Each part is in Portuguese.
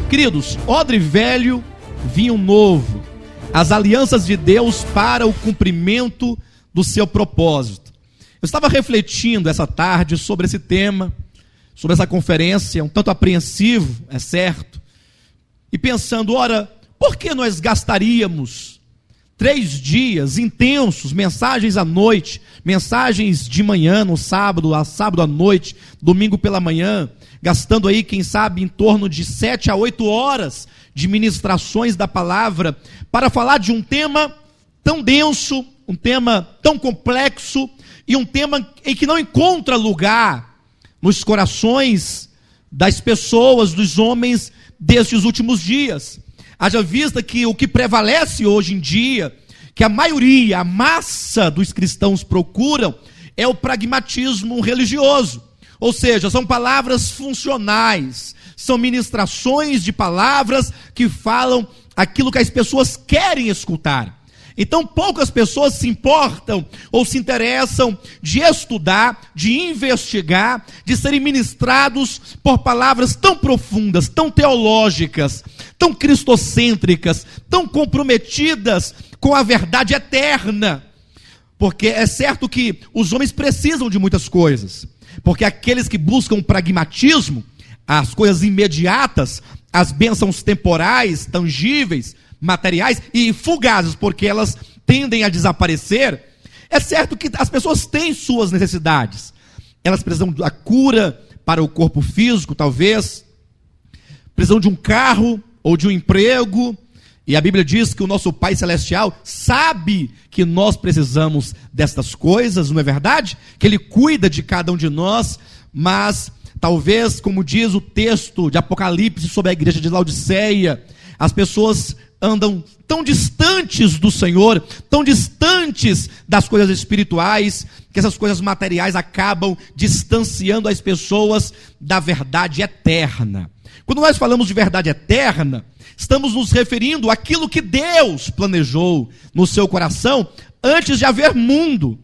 Queridos, odre velho, vinho novo, as alianças de Deus para o cumprimento do seu propósito. Eu estava refletindo essa tarde sobre esse tema, sobre essa conferência, um tanto apreensivo, é certo, e pensando, ora, por que nós gastaríamos 3 dias intensos, mensagens à noite, mensagens de manhã, no sábado à noite, domingo pela manhã, gastando aí, quem sabe, em torno de 7 a 8 horas de ministrações da palavra, para falar de um tema tão denso, um tema tão complexo, e um tema em que não encontra lugar nos corações das pessoas, dos homens destes últimos dias. Haja vista que o que prevalece hoje em dia, que a maioria, a massa dos cristãos procuram, é o pragmatismo religioso. Ou seja, são palavras funcionais, são ministrações de palavras que falam aquilo que as pessoas querem escutar. Então poucas pessoas se importam ou se interessam de estudar, de investigar, de serem ministrados por palavras tão profundas, tão teológicas, tão cristocêntricas, tão comprometidas com a verdade eterna. Porque é certo que os homens precisam de muitas coisas, porque aqueles que buscam o pragmatismo, as coisas imediatas, as bênçãos temporais, tangíveis, materiais e fugazes, porque elas tendem a desaparecer. É certo que as pessoas têm suas necessidades, elas precisam da cura para o corpo físico, talvez, precisam de um carro ou de um emprego, e a Bíblia diz que o nosso Pai Celestial sabe que nós precisamos destas coisas, não é verdade? Que Ele cuida de cada um de nós, mas talvez, como diz o texto de Apocalipse sobre a igreja de Laodiceia, as pessoas andam tão distantes do Senhor, tão distantes das coisas espirituais, que essas coisas materiais acabam distanciando as pessoas da verdade eterna. Quando nós falamos de verdade eterna, estamos nos referindo àquilo que Deus planejou no seu coração antes de haver mundo,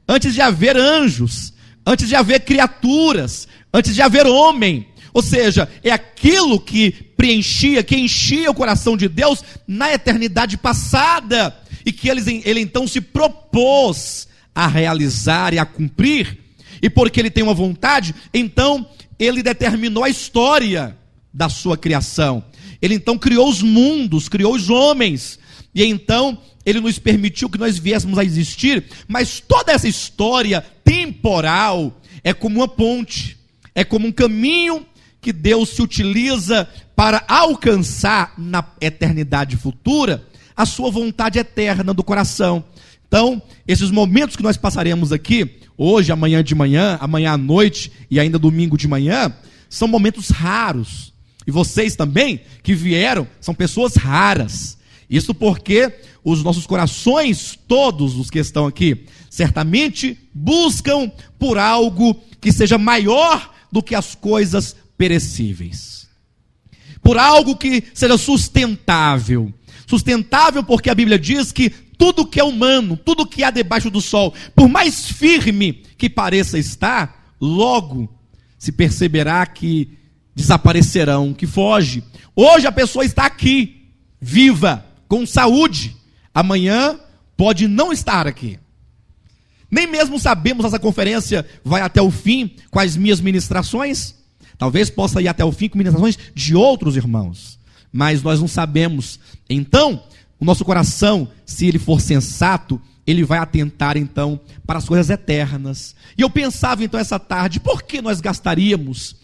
antes de haver anjos, antes de haver criaturas, antes de haver homem. Ou seja, é aquilo que preenchia, que enchia o coração de Deus na eternidade passada, e que ele então se propôs a realizar e a cumprir, e porque ele tem uma vontade, então ele determinou a história da sua criação. Ele então criou os mundos, criou os homens, e então ele nos permitiu que nós viéssemos a existir, mas toda essa história temporal é como uma ponte, é como um caminho que Deus se utiliza para alcançar na eternidade futura a sua vontade eterna do coração. Então, esses momentos que nós passaremos aqui, hoje, amanhã de manhã, amanhã à noite e ainda domingo de manhã, são momentos raros. E vocês também, que vieram, são pessoas raras. Isso porque os nossos corações, todos os que estão aqui, certamente buscam por algo que seja maior do que as coisas perecíveis, por algo que seja sustentável. Sustentável porque a Bíblia diz que tudo que é humano, tudo que há debaixo do sol, por mais firme que pareça estar, logo se perceberá que desaparecerão, que foge. Hoje a pessoa está aqui, viva, com saúde, amanhã pode não estar aqui. Nem mesmo sabemos se essa conferência vai até o fim com as minhas ministrações. Talvez possa ir até o fim com ministrações de outros irmãos, mas nós não sabemos. Então, o nosso coração, se ele for sensato, ele vai atentar então para as coisas eternas. E eu pensava então essa tarde, por que nós gastaríamos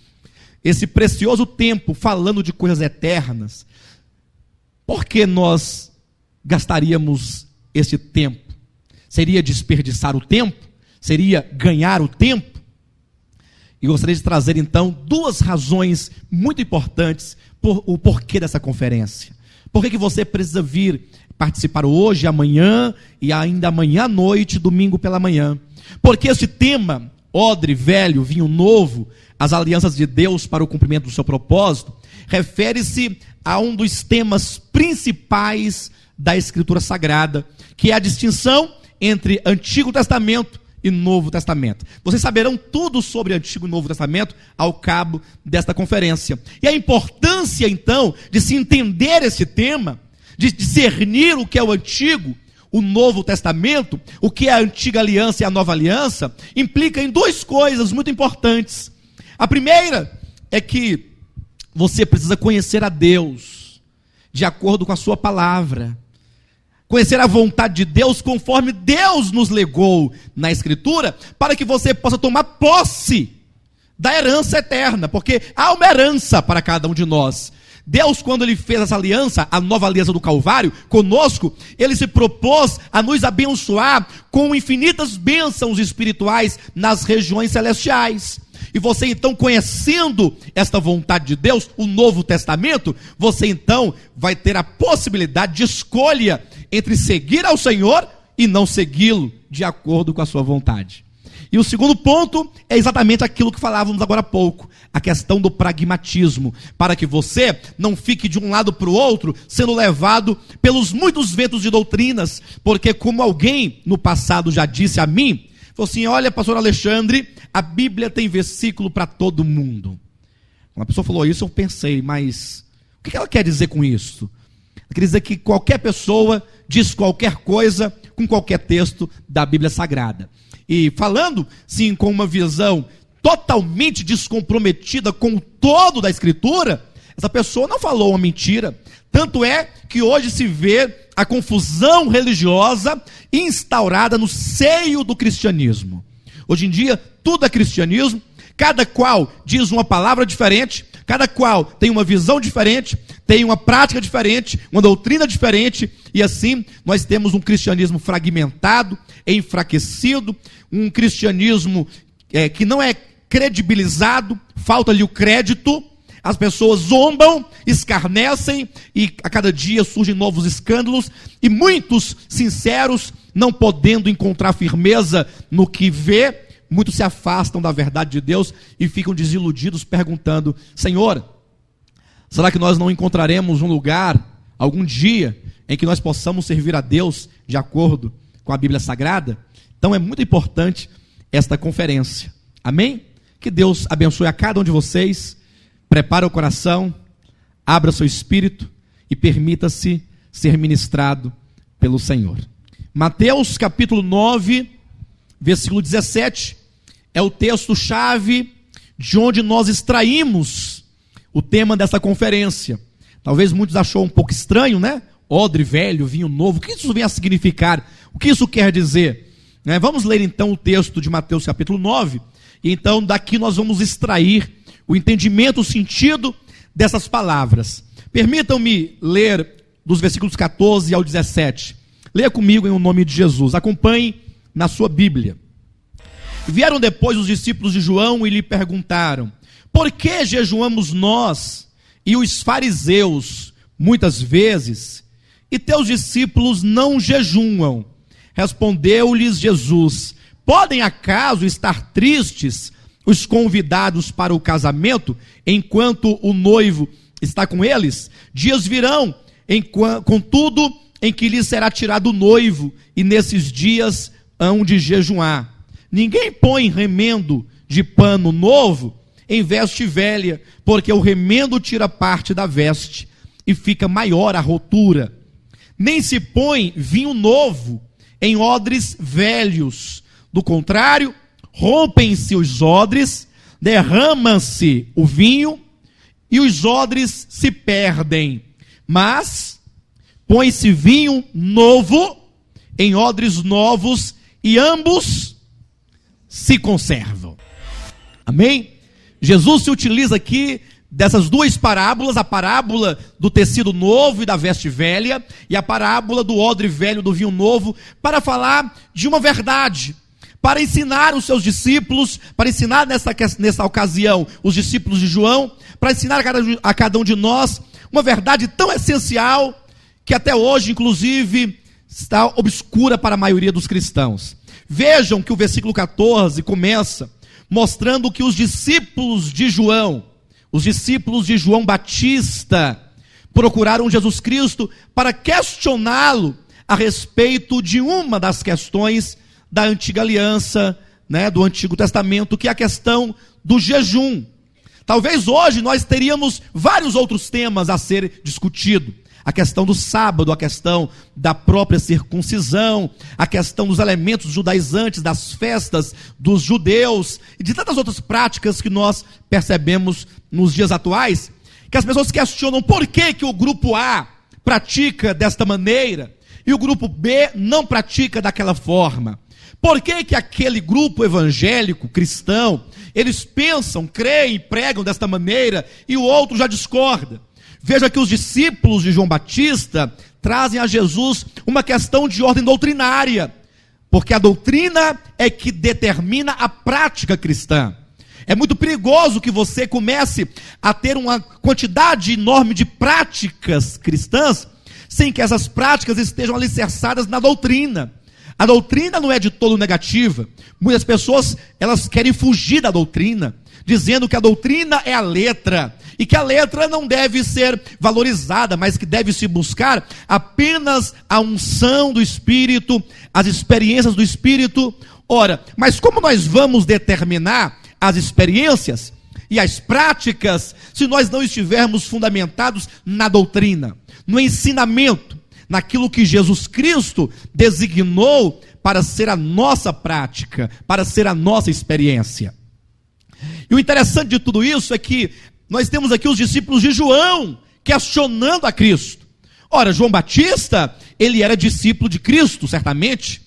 esse precioso tempo falando de coisas eternas? Por que nós gastaríamos esse tempo? Seria desperdiçar o tempo? Seria ganhar o tempo? E gostaria de trazer então 2 razões muito importantes por o porquê dessa conferência. Por que você precisa vir participar hoje, amanhã e ainda amanhã à noite, domingo pela manhã? Porque esse tema, odre velho, vinho novo, as alianças de Deus para o cumprimento do seu propósito, refere-se a um dos temas principais da Escritura Sagrada, que é a distinção entre Antigo Testamento e e Novo Testamento. Vocês saberão tudo sobre Antigo e Novo Testamento ao cabo desta conferência. E a importância, então, de se entender esse tema, de discernir o que é o Antigo, o Novo Testamento, o que é a Antiga Aliança e a Nova Aliança, implica em duas coisas muito importantes. A primeira é que você precisa conhecer a Deus, de acordo com a sua palavra. Conhecer a vontade de Deus conforme Deus nos legou na Escritura, para que você possa tomar posse da herança eterna, porque há uma herança para cada um de nós. Deus, quando Ele fez essa aliança, a nova aliança do Calvário, conosco, Ele se propôs a nos abençoar com infinitas bênçãos espirituais nas regiões celestiais. E você então, conhecendo esta vontade de Deus, o Novo Testamento, você então vai ter a possibilidade de escolha entre seguir ao Senhor e não segui-lo de acordo com a sua vontade. E o segundo ponto é exatamente aquilo que falávamos agora há pouco, a questão do pragmatismo, para que você não fique de um lado para o outro, sendo levado pelos muitos ventos de doutrinas, porque como alguém no passado já disse a mim, falou assim: olha, pastor Alexandre, a Bíblia tem versículo para todo mundo. Quando a pessoa falou isso, eu pensei, mas o que ela quer dizer com isso? Ela quer dizer que qualquer pessoa diz qualquer coisa com qualquer texto da Bíblia Sagrada. E falando, sim, com uma visão totalmente descomprometida com o todo da Escritura, essa pessoa não falou uma mentira. Tanto é que hoje se vê a confusão religiosa instaurada no seio do cristianismo. Hoje em dia, tudo é cristianismo, cada qual diz uma palavra diferente, cada qual tem uma visão diferente, tem uma prática diferente, uma doutrina diferente, e assim nós temos um cristianismo fragmentado, enfraquecido, um cristianismo que não é credibilizado, falta-lhe o crédito, as pessoas zombam, escarnecem, e a cada dia surgem novos escândalos, e muitos sinceros, não podendo encontrar firmeza no que vê, muitos se afastam da verdade de Deus e ficam desiludidos perguntando: Senhor, será que nós não encontraremos um lugar, algum dia, em que nós possamos servir a Deus de acordo com a Bíblia Sagrada? Então é muito importante esta conferência, amém? Que Deus abençoe a cada um de vocês, prepare o coração, abra seu espírito e permita-se ser ministrado pelo Senhor. Mateus capítulo 9, versículo 17, é o texto-chave de onde nós extraímos o tema dessa conferência. Talvez muitos achou um pouco estranho, né? Odre velho, vinho novo, o que isso vem a significar? O que isso quer dizer? Vamos ler então o texto de Mateus capítulo 9, e então daqui nós vamos extrair o entendimento, o sentido dessas palavras. Permitam-me ler dos versículos 14 ao 17. Leia comigo em o nome de Jesus, acompanhe na sua Bíblia. Vieram depois os discípulos de João e lhe perguntaram: por que jejuamos nós e os fariseus muitas vezes, e teus discípulos não jejuam? Respondeu-lhes Jesus: podem acaso estar tristes os convidados para o casamento, enquanto o noivo está com eles? Dias virão, contudo, em que lhes será tirado o noivo, e nesses dias hão de jejuar. Ninguém põe remendo de pano novo em veste velha, porque o remendo tira parte da veste, e fica maior a rotura. Nem se põe vinho novo em odres velhos, do contrário, rompem-se os odres, derrama-se o vinho, e os odres se perdem. Mas põe-se vinho novo em odres novos, e ambos se conservam. Amém? Jesus se utiliza aqui dessas duas parábolas, a parábola do tecido novo e da veste velha, e a parábola do odre velho do vinho novo, para falar de uma verdade, para ensinar os seus discípulos, para ensinar nessa ocasião os discípulos de João, para ensinar a cada um de nós uma verdade tão essencial, que até hoje, inclusive, está obscura para a maioria dos cristãos. Vejam que o versículo 14 começa mostrando que os discípulos de João Batista, procuraram Jesus Cristo para questioná-lo a respeito de uma das questões da antiga aliança, né, do Antigo Testamento, que é a questão do jejum. Talvez hoje nós teríamos vários outros temas a ser discutido. A questão do sábado, a questão da própria circuncisão, a questão dos elementos judaizantes, das festas dos judeus, e de tantas outras práticas que nós percebemos nos dias atuais, que as pessoas questionam por que o grupo A pratica desta maneira, e o grupo B não pratica daquela forma. Por que aquele grupo evangélico, cristão, eles pensam, creem e pregam desta maneira, e o outro já discorda? Veja que os discípulos de João Batista trazem a Jesus uma questão de ordem doutrinária, porque a doutrina é que determina a prática cristã. É muito perigoso que você comece a ter uma quantidade enorme de práticas cristãs, sem que essas práticas estejam alicerçadas na doutrina. A doutrina não é de todo negativa. Muitas pessoas, elas querem fugir da doutrina, dizendo que a doutrina é a letra, e que a letra não deve ser valorizada, mas que deve se buscar apenas a unção do Espírito, as experiências do Espírito. Ora, mas como nós vamos determinar as experiências e as práticas, se nós não estivermos fundamentados na doutrina, no ensinamento, naquilo que Jesus Cristo designou para ser a nossa prática, para ser a nossa experiência? E o interessante de tudo isso é que nós temos aqui os discípulos de João questionando a Cristo. Ora, João Batista, ele era discípulo de Cristo, certamente,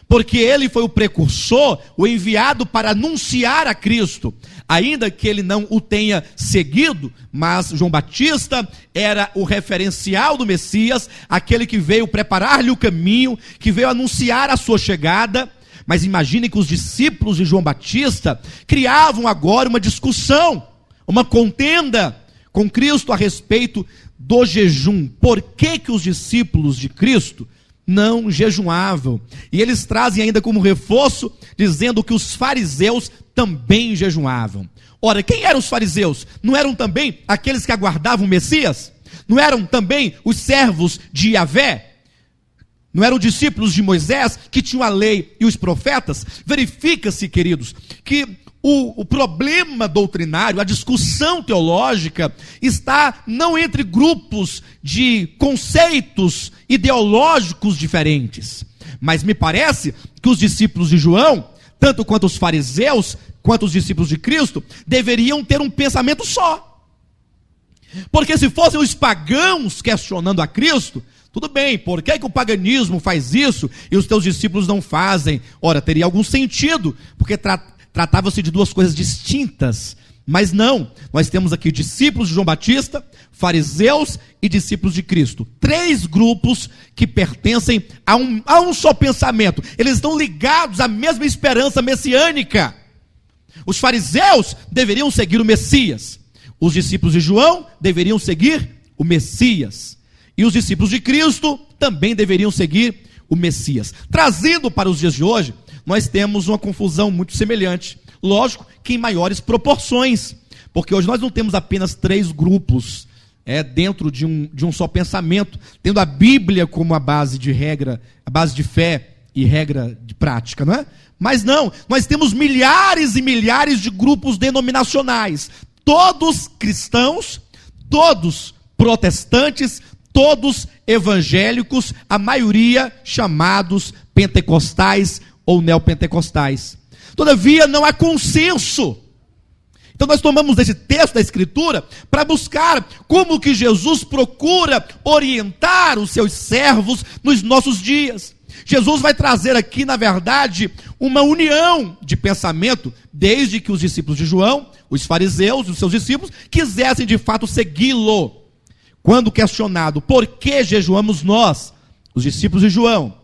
porque ele foi o precursor, o enviado para anunciar a Cristo, ainda que ele não o tenha seguido, mas João Batista era o referencial do Messias, aquele que veio preparar-lhe o caminho, que veio anunciar a sua chegada. Mas imagine que os discípulos de João Batista criavam agora uma discussão, uma contenda com Cristo a respeito do jejum. Por que os discípulos de Cristo não jejuavam? E eles trazem ainda como reforço, dizendo que os fariseus também jejuavam. Ora, quem eram os fariseus? Não eram também aqueles que aguardavam o Messias? Não eram também os servos de Yahvé? Não eram discípulos de Moisés, que tinham a lei e os profetas? Verifica-se, queridos, que o problema doutrinário, a discussão teológica, está não entre grupos de conceitos ideológicos diferentes, mas me parece que os discípulos de João, tanto quanto os fariseus, quanto os discípulos de Cristo, deveriam ter um pensamento só. Porque se fossem os pagãos questionando a Cristo, tudo bem, por que o paganismo faz isso e os teus discípulos não fazem? Ora, teria algum sentido, porque tratava-se de duas coisas distintas. Mas não, nós temos aqui discípulos de João Batista, fariseus e discípulos de Cristo. Três grupos que pertencem a um só pensamento. Eles estão ligados à mesma esperança messiânica. Os fariseus deveriam seguir o Messias. Os discípulos de João deveriam seguir o Messias. E os discípulos de Cristo também deveriam seguir o Messias. Trazendo para os dias de hoje, nós temos uma confusão muito semelhante. Lógico que em maiores proporções, porque hoje nós não temos apenas três grupos dentro de um só pensamento, tendo a Bíblia como a base de regra, a base de fé e regra de prática, não é? Mas não, nós temos milhares e milhares de grupos denominacionais, todos cristãos, todos protestantes, todos evangélicos, a maioria chamados pentecostais ou neopentecostais. Todavia não há consenso. Então nós tomamos esse texto da Escritura para buscar como que Jesus procura orientar os seus servos nos nossos dias. Jesus vai trazer aqui, na verdade, uma união de pensamento, desde que os discípulos de João, os fariseus e os seus discípulos, quisessem de fato segui-lo. Quando questionado, por que jejuamos nós, os discípulos de João,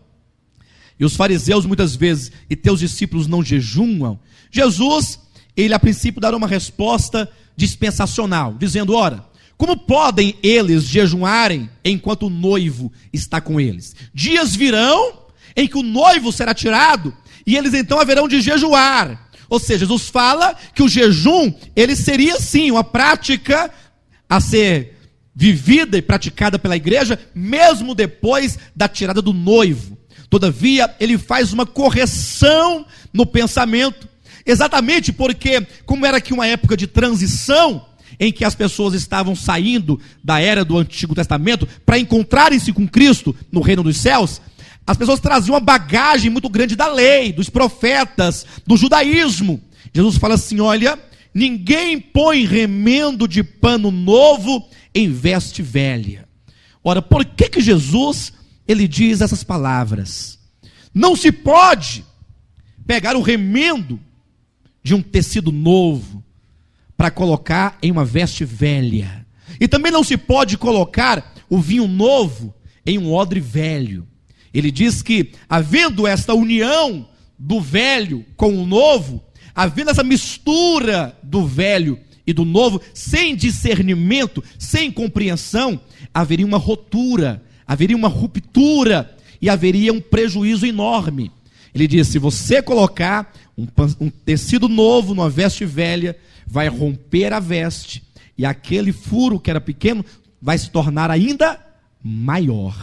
e os fariseus muitas vezes, e teus discípulos não jejuam, Jesus, ele a princípio dará uma resposta dispensacional, dizendo, ora, como podem eles jejuarem enquanto o noivo está com eles? Dias virão em que o noivo será tirado, e eles então haverão de jejuar. Ou seja, Jesus fala que o jejum, ele seria sim uma prática a ser vivida e praticada pela igreja, mesmo depois da tirada do noivo. Todavia, ele faz uma correção no pensamento, exatamente porque, como era aqui uma época de transição, em que as pessoas estavam saindo da era do Antigo Testamento para encontrarem-se com Cristo no reino dos céus, as pessoas traziam uma bagagem muito grande da lei, dos profetas, do judaísmo. Jesus fala assim: olha, ninguém põe remendo de pano novo em veste velha. Ora, por que Jesus, ele diz essas palavras? Não se pode pegar o remendo de um tecido novo para colocar em uma veste velha. E também não se pode colocar o vinho novo em um odre velho. Ele diz que, havendo esta união do velho com o novo, havendo essa mistura do velho e do novo, sem discernimento, sem compreensão, haveria uma rotura, haveria uma ruptura e haveria um prejuízo enorme. Ele diz: se você colocar um tecido novo numa veste velha, vai romper a veste, e aquele furo que era pequeno vai se tornar ainda maior.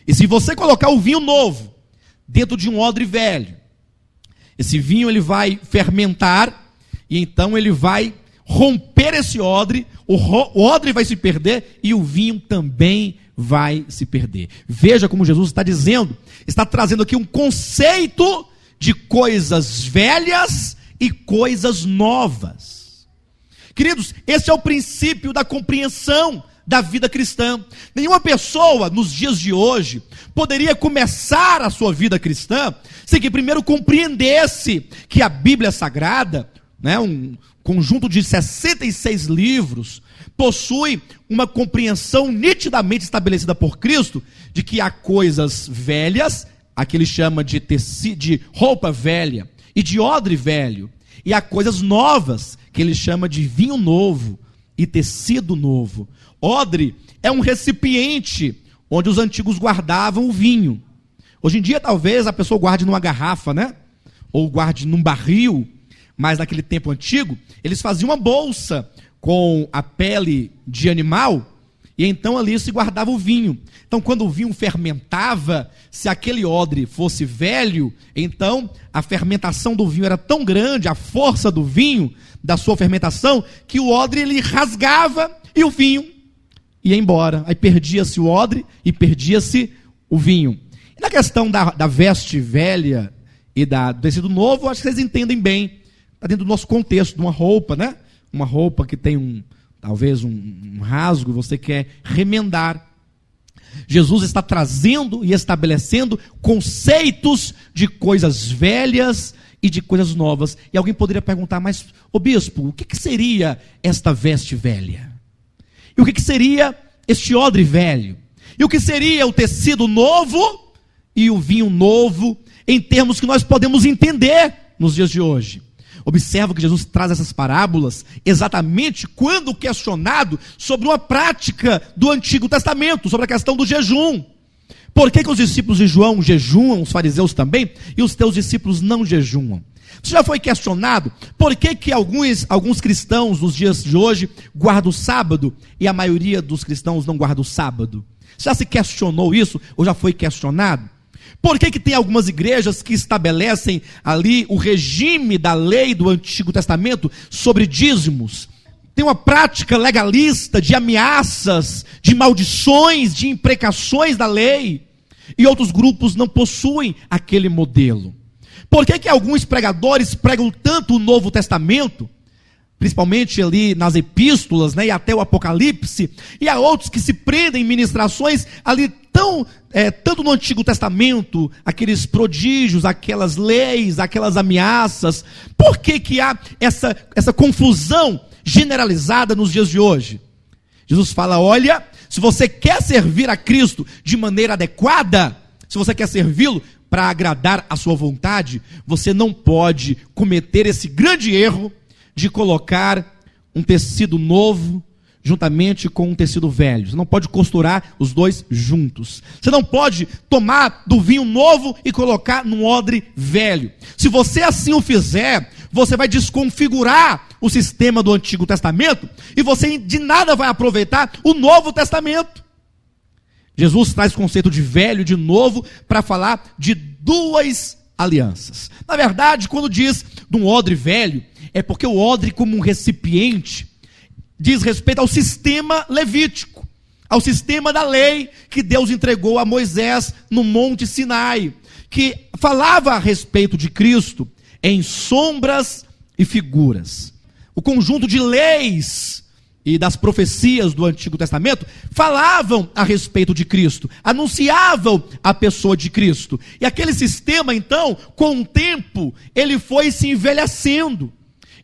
E se você colocar o vinho novo dentro de um odre velho, esse vinho ele vai fermentar, e então ele vai romper esse odre, o odre vai se perder e o vinho também vai se perder. Veja como Jesus está dizendo, está trazendo aqui um conceito de coisas velhas e coisas novas. Queridos, esse é o princípio da compreensão da vida cristã. Nenhuma pessoa nos dias de hoje poderia começar a sua vida cristã sem que primeiro compreendesse que a Bíblia Sagrada, um conjunto de 66 livros, possui uma compreensão nitidamente estabelecida por Cristo de que há coisas velhas, aqui ele chama de roupa velha e de odre velho, e há coisas novas, que ele chama de vinho novo e tecido novo. Odre é um recipiente onde os antigos guardavam o vinho. Hoje em dia talvez a pessoa guarde numa garrafa, ou guarde num barril, mas naquele tempo antigo, eles faziam uma bolsa com a pele de animal, e então ali se guardava o vinho. Então quando o vinho fermentava, se aquele odre fosse velho, então a fermentação do vinho era tão grande, a força do vinho, da sua fermentação, que o odre ele rasgava e o vinho ia embora. Aí perdia-se o odre e perdia-se o vinho. E na questão da veste velha e do tecido novo, acho que vocês entendem bem. Está dentro do nosso contexto, de uma roupa, uma roupa que tem talvez um rasgo, e você quer remendar. Jesus está trazendo e estabelecendo conceitos de coisas velhas e de coisas novas. E alguém poderia perguntar: mas, ô bispo, o que seria esta veste velha? E o que seria este odre velho? E o que seria o tecido novo e o vinho novo, em termos que nós podemos entender nos dias de hoje? Observa que Jesus traz essas parábolas exatamente quando questionado sobre uma prática do Antigo Testamento, sobre a questão do jejum. Por que os discípulos de João jejuam, os fariseus também, e os teus discípulos não jejuam? Você já foi questionado por que alguns cristãos nos dias de hoje guardam o sábado e a maioria dos cristãos não guarda o sábado? Você já se questionou isso ou já foi questionado? Por que tem algumas igrejas que estabelecem ali o regime da lei do Antigo Testamento sobre dízimos? Tem uma prática legalista de ameaças, de maldições, de imprecações da lei, e outros grupos não possuem aquele modelo. Por que alguns pregadores pregam tanto o Novo Testamento, principalmente ali nas epístolas, e até o Apocalipse, e há outros que se prendem em ministrações ali tanto no Antigo Testamento, aqueles prodígios, aquelas leis, aquelas ameaças? Por que há essa confusão generalizada nos dias de hoje? Jesus fala: olha, se você quer servir a Cristo de maneira adequada, se você quer servi-lo para agradar a sua vontade, você não pode cometer esse grande erro de colocar um tecido novo juntamente com um tecido velho. Você não pode costurar os dois juntos. Você não pode tomar do vinho novo e colocar num odre velho. Se você assim o fizer, você vai desconfigurar o sistema do Antigo Testamento e você de nada vai aproveitar o Novo Testamento. Jesus traz o conceito de velho e de novo para falar de duas alianças. Na verdade, quando diz de um odre velho, é porque o odre, como um recipiente, diz respeito ao sistema levítico, ao sistema da lei que Deus entregou a Moisés no Monte Sinai, que falava a respeito de Cristo em sombras e figuras. O conjunto de leis e das profecias do Antigo Testamento falavam a respeito de Cristo, anunciavam a pessoa de Cristo. E aquele sistema, então, com o tempo, ele foi se envelhecendo,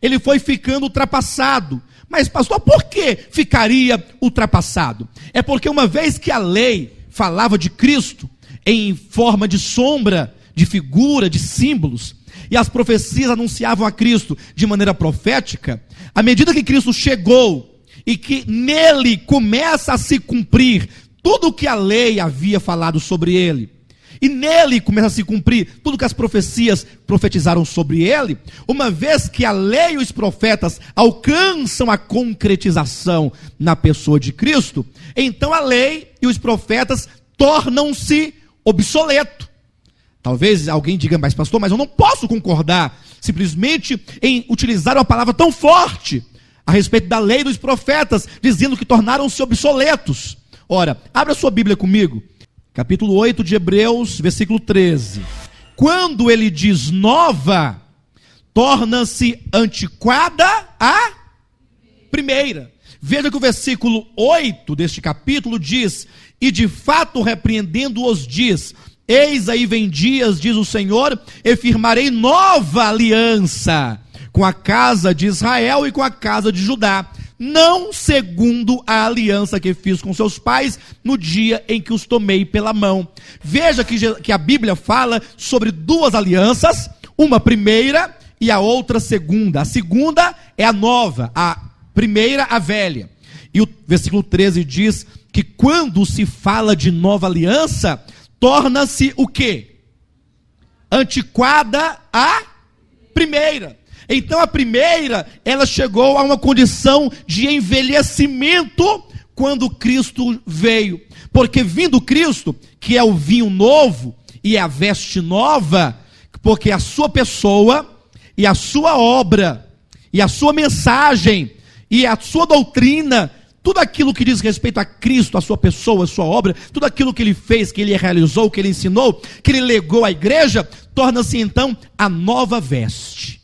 ele foi ficando ultrapassado. Mas, pastor, por que ficaria ultrapassado? É porque uma vez que a lei falava de Cristo em forma de sombra, de figura, de símbolos, e as profecias anunciavam a Cristo de maneira profética, à medida que Cristo chegou e que nele começa a se cumprir tudo o que a lei havia falado sobre ele, e nele começa a se cumprir tudo que as profecias profetizaram sobre ele, uma vez que a lei e os profetas alcançam a concretização na pessoa de Cristo, então a lei e os profetas tornam-se obsoletos. Talvez alguém diga, mas pastor, mas eu não posso concordar simplesmente em utilizar uma palavra tão forte a respeito da lei e dos profetas, dizendo que tornaram-se obsoletos. Ora, abra sua Bíblia comigo, capítulo 8 de Hebreus, versículo 13. Quando ele diz nova, torna-se antiquada a primeira. Veja que o versículo 8 deste capítulo diz, e de fato repreendendo-os diz, eis aí vem dias, diz o Senhor, e firmarei nova aliança com a casa de Israel e com a casa de Judá, não segundo a aliança que fiz com seus pais no dia em que os tomei pela mão. Veja que a Bíblia fala sobre duas alianças, uma primeira e a outra segunda. A segunda é a nova, a primeira a velha. E o versículo 13 diz que quando se fala de nova aliança, torna-se o quê? Antiquada a primeira. Então a primeira, ela chegou a uma condição de envelhecimento quando Cristo veio. Porque vindo Cristo, que é o vinho novo e é a veste nova, porque a sua pessoa e a sua obra e a sua mensagem e a sua doutrina, tudo aquilo que diz respeito a Cristo, a sua pessoa, a sua obra, tudo aquilo que ele fez, que ele realizou, que ele ensinou, que ele legou à igreja, torna-se então a nova veste.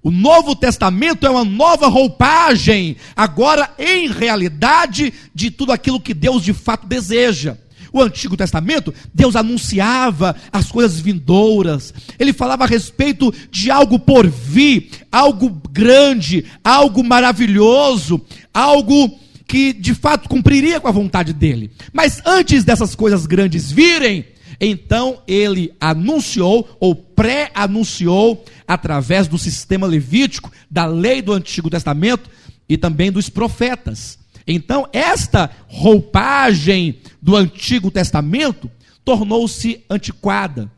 O Novo Testamento é uma nova roupagem, agora em realidade, de tudo aquilo que Deus de fato deseja. O Antigo Testamento, Deus anunciava as coisas vindouras, ele falava a respeito de algo por vir, algo grande, algo maravilhoso, algo que de fato cumpriria com a vontade dele. Mas antes dessas coisas grandes virem, então ele anunciou ou pré-anunciou através do sistema levítico, da lei do Antigo Testamento e também dos profetas. Então esta roupagem do Antigo Testamento tornou-se antiquada,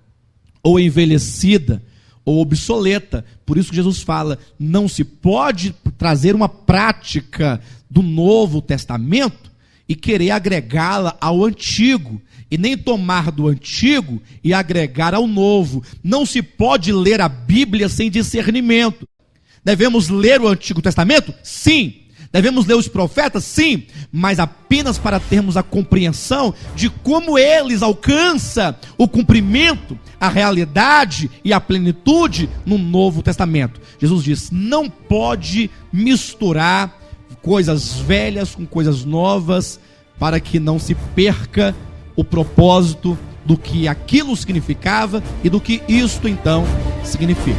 ou envelhecida, ou obsoleta. Por isso que Jesus fala, não se pode trazer uma prática do Novo Testamento e querer agregá-la ao Antigo, e nem tomar do Antigo e agregar ao Novo. Não se pode ler a Bíblia sem discernimento. Devemos ler o Antigo Testamento? Sim. Devemos ler os profetas? Sim. Mas apenas para termos a compreensão de como eles alcançam o cumprimento, a realidade e a plenitude no Novo Testamento. Jesus diz, não pode misturar coisas velhas com coisas novas, para que não se perca o propósito do que aquilo significava e do que isto então significa.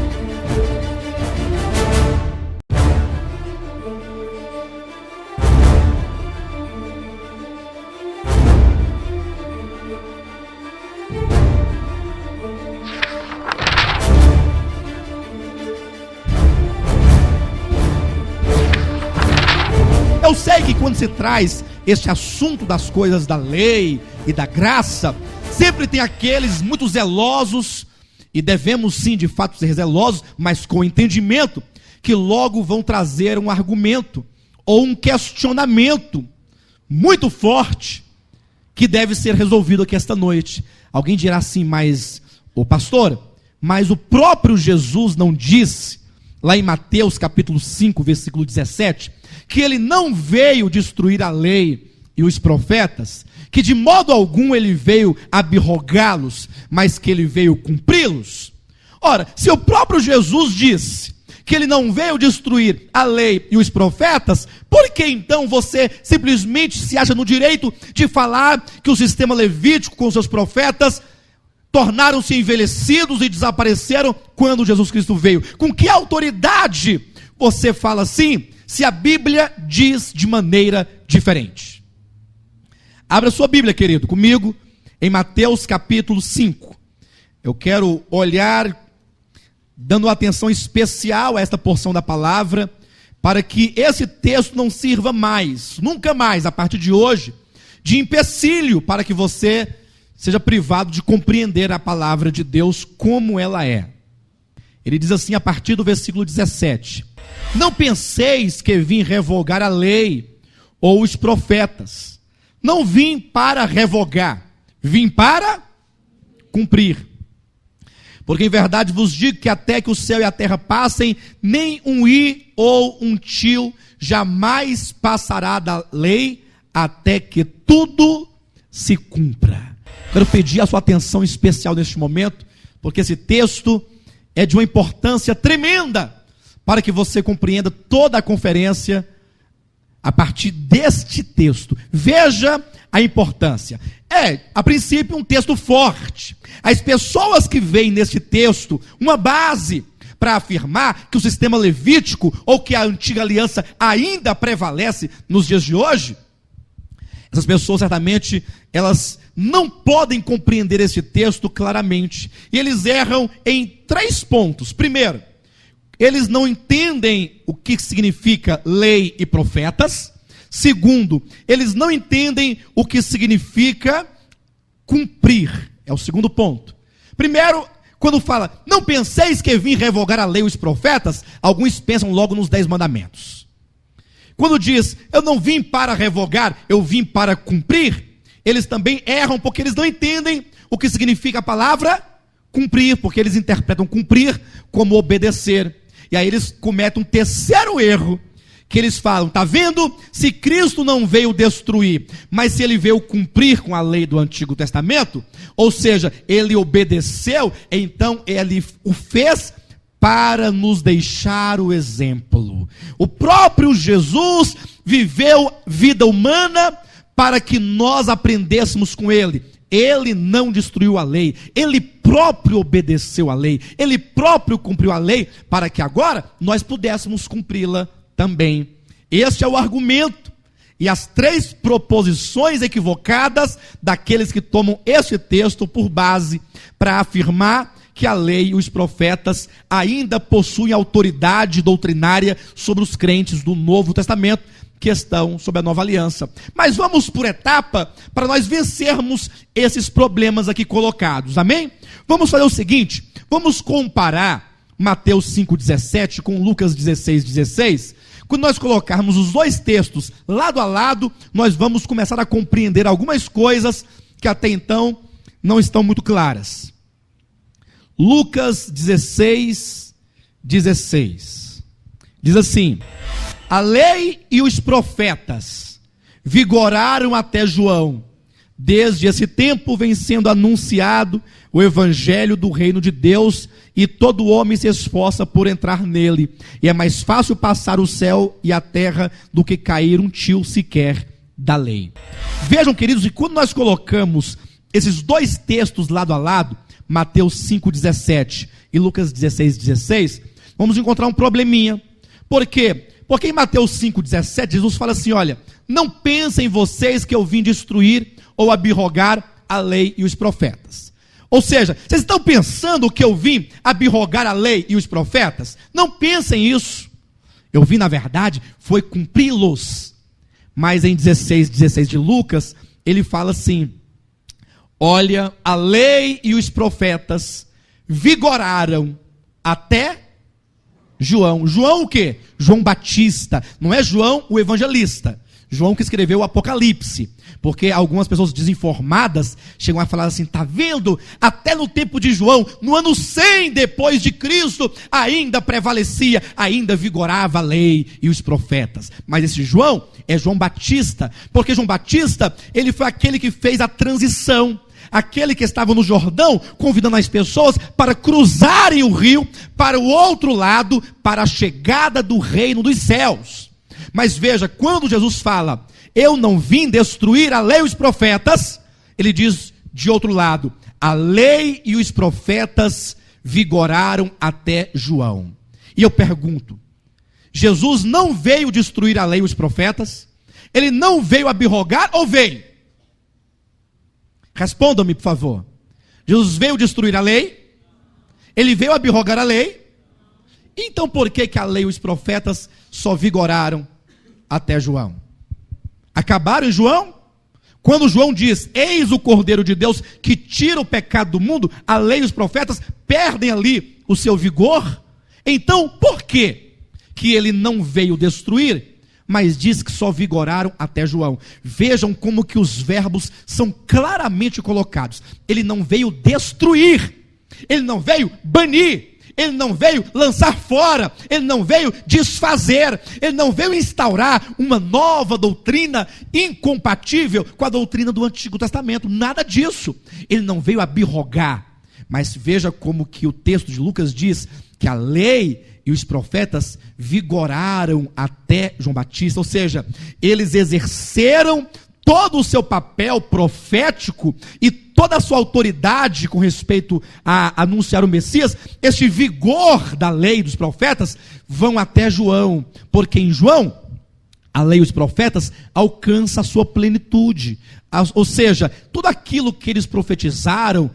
Eu sei que quando se traz este assunto das coisas da lei e da graça, sempre tem aqueles muito zelosos, e devemos sim de fato ser zelosos, mas com entendimento, que logo vão trazer um argumento ou um questionamento muito forte, que deve ser resolvido aqui esta noite. Alguém dirá assim, mas, pastor, mas o próprio Jesus não disse, lá em Mateus capítulo 5, versículo 17, que ele não veio destruir a lei e os profetas, que de modo algum ele veio abrogá-los, mas que ele veio cumpri-los. Ora, se o próprio Jesus disse que ele não veio destruir a lei e os profetas, por que então você simplesmente se acha no direito de falar que o sistema levítico com seus profetas tornaram-se envelhecidos e desapareceram quando Jesus Cristo veio? Com que autoridade você fala assim, se a Bíblia diz de maneira diferente? Abra sua Bíblia, querido, comigo, em Mateus capítulo 5. Eu quero olhar dando atenção especial a esta porção da palavra, para que esse texto não sirva mais, nunca mais, a partir de hoje, de empecilho para que você seja privado de compreender a palavra de Deus como ela é. Ele diz assim a partir do versículo 17: não penseis que vim revogar a lei ou os profetas. Não vim para revogar, vim para cumprir. Porque em verdade vos digo que até que o céu e a terra passem, nem um i ou um tio jamais passará da lei, até que tudo se cumpra. Quero pedir a sua atenção especial neste momento, porque esse texto é de uma importância tremenda, para que você compreenda toda a conferência a partir deste texto. Veja a importância. A princípio, um texto forte. As pessoas que veem neste texto uma base para afirmar que o sistema levítico ou que a antiga aliança ainda prevalece nos dias de hoje, essas pessoas certamente elas não podem compreender este texto claramente. E eles erram em 3 pontos. Primeiro, eles não entendem o que significa lei e profetas. Segundo, eles não entendem o que significa cumprir. É o segundo ponto. Primeiro, quando fala, não penseis que vim revogar a lei e os profetas, alguns pensam logo nos 10 mandamentos. Quando diz, eu não vim para revogar, eu vim para cumprir, eles também erram, porque eles não entendem o que significa a palavra cumprir, porque eles interpretam cumprir como obedecer. E aí eles cometem um terceiro erro, que eles falam, está vendo? Se Cristo não veio destruir, mas se ele veio cumprir com a lei do Antigo Testamento, ou seja, ele obedeceu, então ele o fez para nos deixar o exemplo. O próprio Jesus viveu vida humana para que nós aprendêssemos com ele. Ele não destruiu a lei, ele próprio obedeceu a lei, ele próprio cumpriu a lei, para que agora nós pudéssemos cumpri-la também. Este é o argumento e as 3 proposições equivocadas daqueles que tomam este texto por base para afirmar que a lei e os profetas ainda possuem autoridade doutrinária sobre os crentes do Novo Testamento que estão sob a nova aliança. Mas vamos por etapa para nós vencermos esses problemas aqui colocados, amém? Vamos fazer o seguinte, vamos comparar Mateus 5,17 com Lucas 16,16. Quando nós colocarmos os 2 textos lado a lado, nós vamos começar a compreender algumas coisas que até então não estão muito claras. Lucas 16,16 diz assim: a lei e os profetas vigoraram até João. Desde esse tempo vem sendo anunciado o evangelho do reino de Deus, e todo homem se esforça por entrar nele. E é mais fácil passar o céu e a terra do que cair um tio sequer da lei. Vejam, queridos, e quando nós colocamos esses 2 textos lado a lado, Mateus 5,17 e Lucas 16,16, vamos encontrar um probleminha. Por quê? Porque em Mateus 5,17, Jesus fala assim, olha, não pensem vocês que eu vim destruir ou abrogar a lei e os profetas. Ou seja, vocês estão pensando que eu vim abrogar a lei e os profetas? Não pensem isso. Eu vim, na verdade, foi cumpri-los. Mas em 16,16 de Lucas, ele fala assim, olha, a lei e os profetas vigoraram até João. João o quê? João Batista. Não é João o evangelista. João que escreveu o Apocalipse, porque algumas pessoas desinformadas chegam a falar assim: tá vendo? Até no tempo de João, no ano 100 depois de Cristo, ainda prevalecia, ainda vigorava a lei e os profetas. Mas esse João é João Batista, porque João Batista, ele foi aquele que fez a transição, aquele que estava no Jordão, convidando as pessoas para cruzarem o rio para o outro lado, para a chegada do reino dos céus. Mas veja, quando Jesus fala, eu não vim destruir a lei e os profetas, ele diz de outro lado, a lei e os profetas vigoraram até João. E eu pergunto, Jesus não veio destruir a lei e os profetas? Ele não veio abrogar ou veio? Respondam-me, por favor. Jesus veio destruir a lei? Ele veio abrogar a lei? Então por que a lei e os profetas só vigoraram até João? Acabaram em João? Quando João diz, eis o Cordeiro de Deus que tira o pecado do mundo, a lei e os profetas perdem ali o seu vigor? Então, por que ele não veio destruir, mas diz que só vigoraram até João? Vejam como que os verbos são claramente colocados. Ele não veio destruir, ele não veio banir, ele não veio lançar fora, ele não veio desfazer, ele não veio instaurar uma nova doutrina incompatível com a doutrina do Antigo Testamento, nada disso. Ele não veio abrogar, mas veja como que o texto de Lucas diz que a lei e os profetas vigoraram até João Batista, ou seja, eles exerceram todo o seu papel profético e toda a sua autoridade com respeito a anunciar o Messias. Este vigor da lei e dos profetas vão até João, porque em João a lei e os profetas alcançam a sua plenitude, ou seja, tudo aquilo que eles profetizaram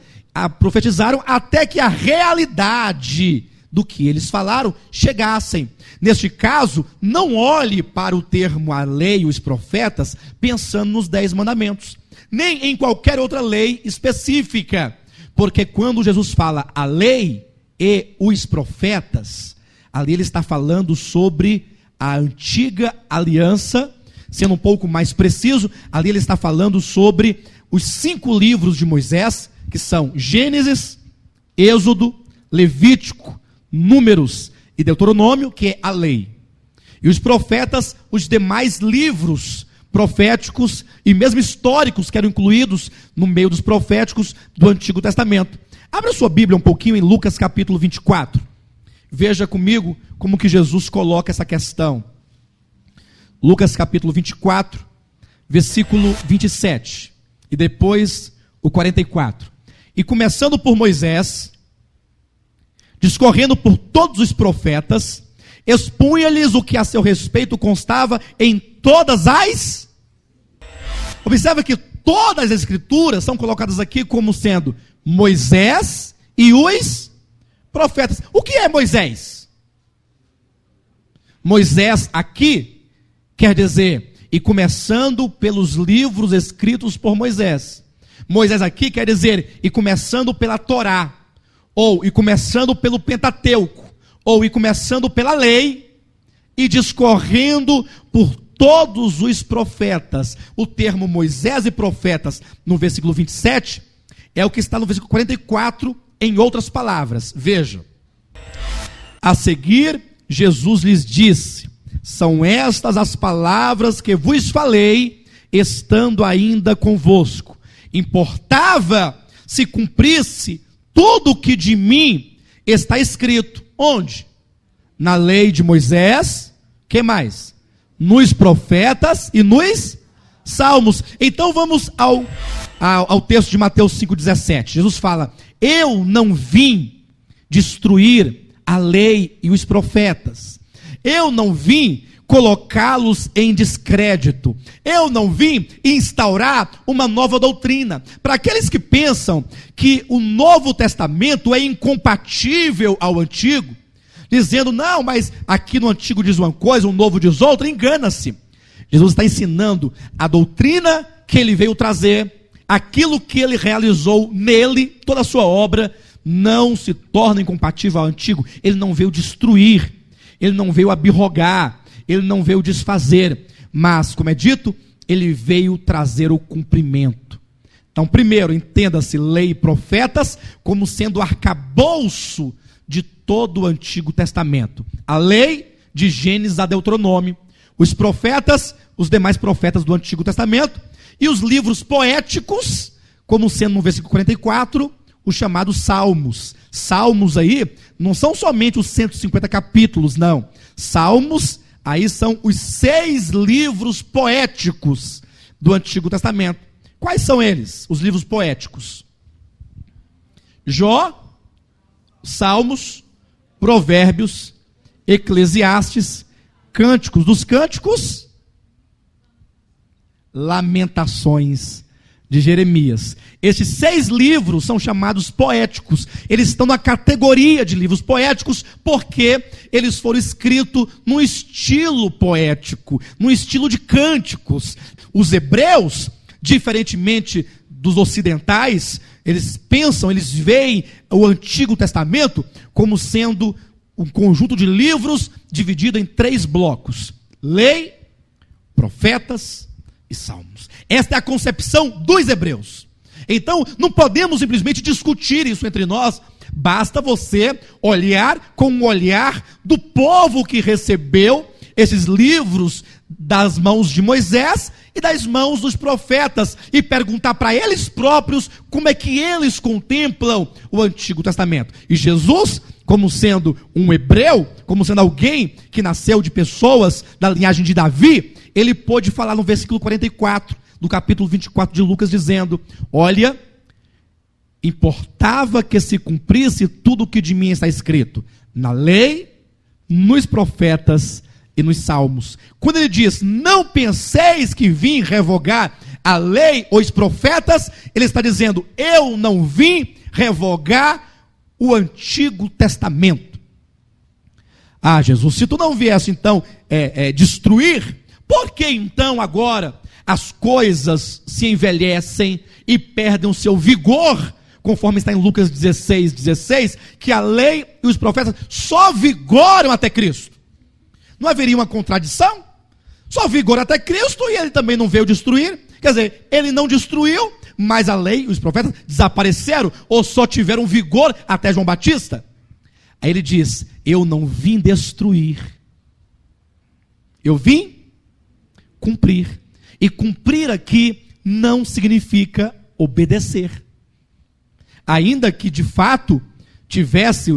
até que a realidade do que eles falaram chegassem. Neste caso, não olhe para o termo a lei e os profetas pensando nos 10 mandamentos, nem em qualquer outra lei específica, porque quando Jesus fala a lei e os profetas, ali ele está falando sobre a antiga aliança. Sendo um pouco mais preciso, ali ele está falando sobre os 5 livros de Moisés, que são Gênesis, Êxodo, Levítico, Números e Deuteronômio, que é a lei. E os profetas, os demais livros proféticos e mesmo históricos que eram incluídos no meio dos proféticos do Antigo Testamento. Abra sua Bíblia um pouquinho em Lucas capítulo 24. Veja comigo como que Jesus coloca essa questão. Lucas capítulo 24, versículo 27. E depois o 44. E começando por Moisés, discorrendo por todos os profetas, expunha-lhes o que a seu respeito constava em todas as... Observa que todas as escrituras são colocadas aqui como sendo Moisés e os profetas. O que é Moisés? Moisés aqui quer dizer, e começando pelos livros escritos por Moisés. Moisés aqui quer dizer, e começando pela Torá, ou e começando pelo Pentateuco, ou e começando pela lei, e discorrendo por todos os profetas. O termo Moisés e profetas, no versículo 27, é o que está no versículo 44, em outras palavras. Veja, a seguir, Jesus lhes disse, são estas as palavras que vos falei, estando ainda convosco. Importava se cumprisse tudo o que de mim está escrito. Onde? Na lei de Moisés, que mais? Nos profetas e nos salmos. Então vamos ao texto de Mateus 5,17. Jesus fala, eu não vim destruir a lei e os profetas. Eu não vim colocá-los em descrédito. Eu não vim instaurar uma nova doutrina. Para aqueles que pensam que o Novo Testamento é incompatível ao Antigo, dizendo, não, mas aqui no Antigo diz uma coisa, o Novo diz outra, engana-se. Jesus está ensinando a doutrina que ele veio trazer, aquilo que ele realizou nele, toda a sua obra, não se torna incompatível ao Antigo. Ele não veio destruir, ele não veio abrogar, ele não veio desfazer, mas, como é dito, ele veio trazer o cumprimento. Então, primeiro, entenda-se lei e profetas como sendo o arcabouço de todo o Antigo Testamento. A lei, de Gênesis a Deuteronômio. Os profetas, os demais profetas do Antigo Testamento. E os livros poéticos, como sendo no versículo 44, os chamados Salmos. Salmos aí não são somente os 150 capítulos, não. Salmos aí são os 6 livros poéticos do Antigo Testamento. Quais são eles, os livros poéticos? Jó, Salmos, Provérbios, Eclesiastes, Cânticos dos Cânticos, Lamentações de Jeremias. Estes 6 livros são chamados poéticos. Eles estão na categoria de livros poéticos porque eles foram escritos num estilo poético, num estilo de cânticos. Os hebreus, diferentemente dos ocidentais, eles pensam, eles veem o Antigo Testamento como sendo um conjunto de livros dividido em 3 blocos: lei, profetas e salmos. Esta é a concepção dos hebreus. Então, não podemos simplesmente discutir isso entre nós. Basta você olhar com o olhar do povo que recebeu esses livros das mãos de Moisés e das mãos dos profetas e perguntar para eles próprios como é que eles contemplam o Antigo Testamento. E Jesus, como sendo um hebreu, como sendo alguém que nasceu de pessoas da linhagem de Davi, ele pôde falar no versículo 44 do capítulo 24 de Lucas, dizendo: olha, importava que se cumprisse tudo o que de mim está escrito na lei, nos profetas e nos salmos. Quando ele diz: não penseis que vim revogar a lei ou os profetas, ele está dizendo: eu não vim revogar o Antigo Testamento. Ah, Jesus, se tu não viesse então destruir, por que então agora as coisas se envelhecem e perdem o seu vigor, conforme está em Lucas 16, que a lei e os profetas só vigoram até Cristo? Não haveria uma contradição? Só vigora até Cristo e ele também não veio destruir. Quer dizer, ele não destruiu, mas a lei e os profetas desapareceram ou só tiveram vigor até João Batista? Aí ele diz: eu não vim destruir, eu vim cumprir. E cumprir aqui não significa obedecer. Ainda que de fato tivesse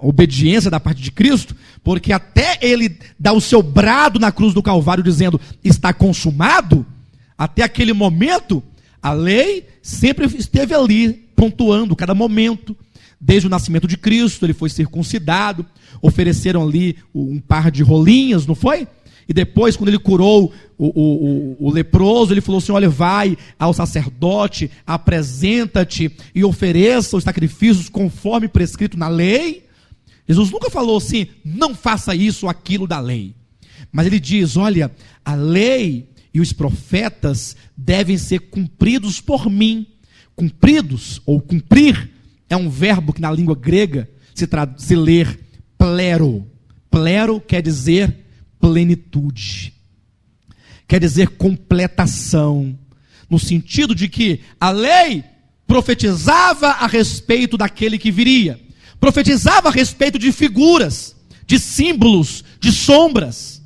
obediência da parte de Cristo, porque até ele dá o seu brado na cruz do Calvário dizendo: está consumado, até aquele momento a lei sempre esteve ali, pontuando cada momento. Desde o nascimento de Cristo, ele foi circuncidado, ofereceram ali um par de rolinhas, não foi? E depois, quando ele curou o leproso, ele falou assim: olha, vai ao sacerdote, apresenta-te e ofereça os sacrifícios conforme prescrito na lei. Jesus nunca falou assim: não faça isso ou aquilo da lei. Mas ele diz: olha, a lei e os profetas devem ser cumpridos por mim. Cumpridos, ou cumprir, é um verbo que na língua grega se ler plero. Plero quer dizer plenitude, quer dizer completação, no sentido de que a lei profetizava a respeito daquele que viria, profetizava a respeito de figuras, de símbolos, de sombras,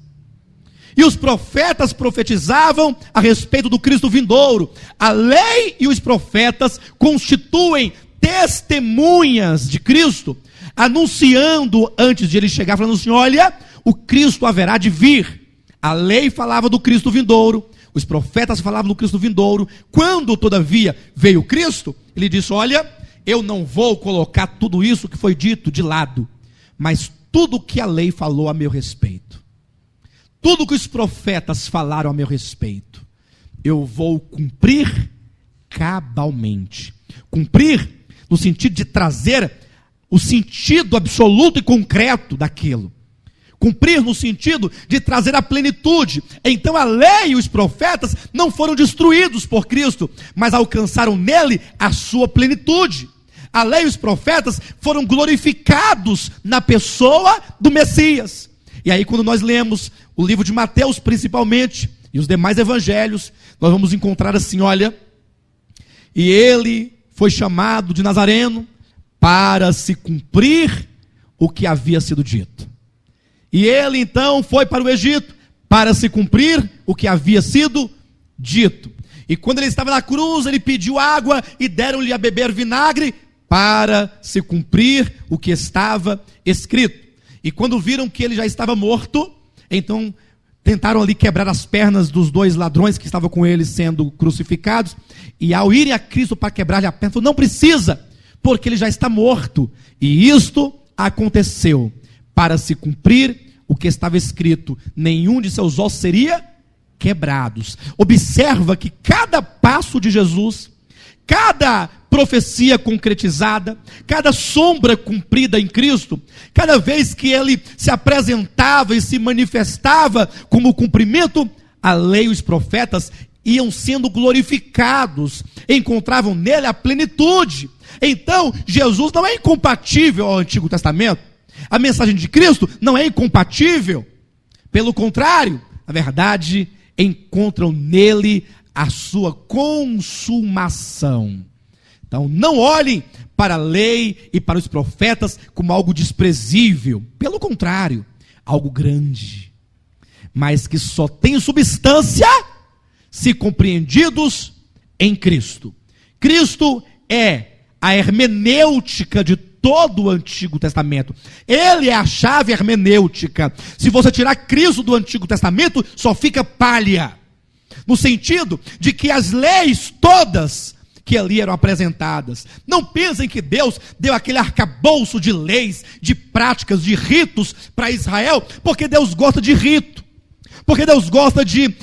e os profetas profetizavam a respeito do Cristo vindouro. A lei e os profetas constituem testemunhas de Cristo, anunciando antes de ele chegar, falando assim: olha, o Cristo haverá de vir. A lei falava do Cristo vindouro, os profetas falavam do Cristo vindouro. Quando, todavia, veio Cristo, ele disse: olha, eu não vou colocar tudo isso que foi dito de lado, mas tudo que a lei falou a meu respeito, tudo que os profetas falaram a meu respeito, eu vou cumprir cabalmente. Cumprir no sentido de trazer o sentido absoluto e concreto daquilo. Cumprir no sentido de trazer a plenitude. Então a lei e os profetas não foram destruídos por Cristo, mas alcançaram nele a sua plenitude. A lei e os profetas foram glorificados na pessoa do Messias. E aí, quando nós lemos o livro de Mateus, principalmente, e os demais evangelhos, nós vamos encontrar assim, olha, e ele foi chamado de Nazareno para se cumprir o que havia sido dito. E ele então foi para o Egito para se cumprir o que havia sido dito. E quando ele estava na cruz, ele pediu água e deram-lhe a beber vinagre para se cumprir o que estava escrito. E quando viram que ele já estava morto, então tentaram ali quebrar as pernas dos dois ladrões que estavam com ele sendo crucificados. E ao irem a Cristo para quebrar-lhe a perna, falou, não precisa, porque ele já está morto. E isto aconteceu para se cumprir o que estava escrito, nenhum de seus ossos seria quebrados. Observa que cada passo de Jesus, cada profecia concretizada, cada sombra cumprida em Cristo, cada vez que ele se apresentava e se manifestava como cumprimento, a lei e os profetas iam sendo glorificados, encontravam nele a plenitude. Então, Jesus não é incompatível ao Antigo Testamento, a mensagem de Cristo não é incompatível, pelo contrário, na verdade, encontram nele a sua consumação. Então, não olhem para a lei e para os profetas como algo desprezível. Pelo contrário, algo grande. Mas que só tem substância se compreendidos em Cristo. Cristo é a hermenêutica de todo o Antigo Testamento. Ele é a chave hermenêutica. Se você tirar Cristo do Antigo Testamento, só fica palha. No sentido de que as leis todas que ali eram apresentadas. Não pensem que Deus deu aquele arcabouço de leis, de práticas, de ritos para Israel, porque Deus gosta de rito, porque Deus gosta de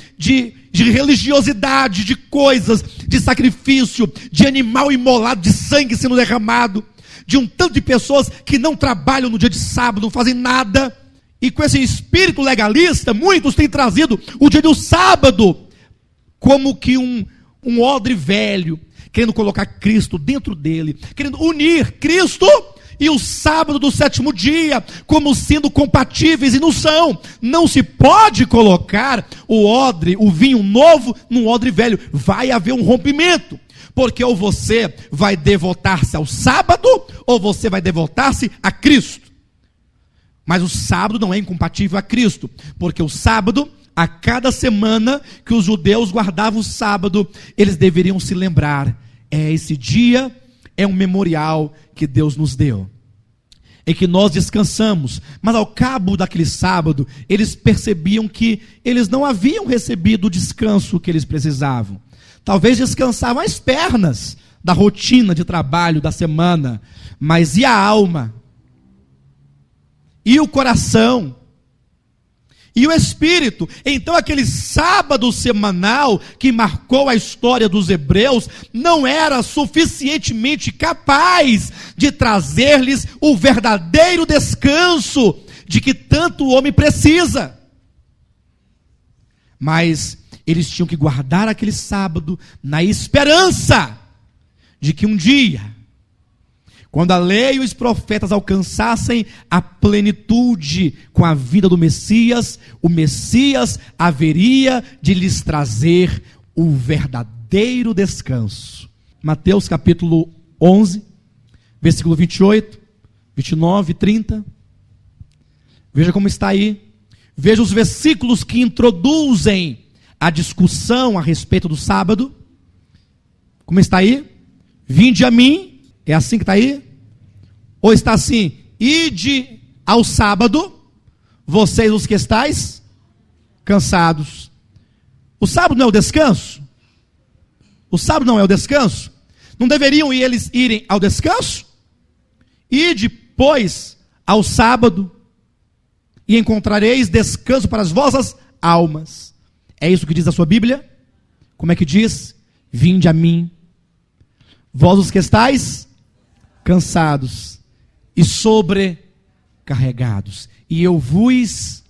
religiosidade, de coisas, de sacrifício, de animal imolado, de sangue sendo derramado, de um tanto de pessoas que não trabalham no dia de sábado, não fazem nada, e com esse espírito legalista, muitos têm trazido o dia do sábado como que um odre velho, querendo colocar Cristo dentro dele, querendo unir Cristo e o sábado do sétimo dia, como sendo compatíveis, e não são. Não se pode colocar o odre, o vinho novo, num odre velho. Vai haver um rompimento, porque ou você vai devotar-se ao sábado, ou você vai devotar-se a Cristo. Mas o sábado não é incompatível a Cristo, porque o sábado, a cada semana que os judeus guardavam o sábado, eles deveriam se lembrar, esse dia é um memorial que Deus nos deu, em que nós descansamos. Mas ao cabo daquele sábado, eles percebiam que eles não haviam recebido o descanso que eles precisavam. Talvez descansavam as pernas da rotina de trabalho da semana, mas e a alma? E o coração? E o Espírito? Então aquele sábado semanal que marcou a história dos hebreus não era suficientemente capaz de trazer-lhes o verdadeiro descanso de que tanto o homem precisa. Mas eles tinham que guardar aquele sábado na esperança de que um dia, quando a lei e os profetas alcançassem a plenitude com a vida do Messias, o Messias haveria de lhes trazer o verdadeiro descanso. Mateus capítulo 11, versículo 28, 29 e 30. Veja como está aí. Veja os versículos que introduzem a discussão a respeito do sábado. Como está aí? Vinde a mim. É assim que está aí? Ou está assim? Ide ao sábado, vocês os que estáis cansados. O sábado não é o descanso? O sábado não é o descanso? Não deveriam eles irem ao descanso? Ide, pois, ao sábado, e encontrareis descanso para as vossas almas. É isso que diz a sua Bíblia? Como é que diz? Vinde a mim, vós os que estáis cansados e sobrecarregados, e eu vos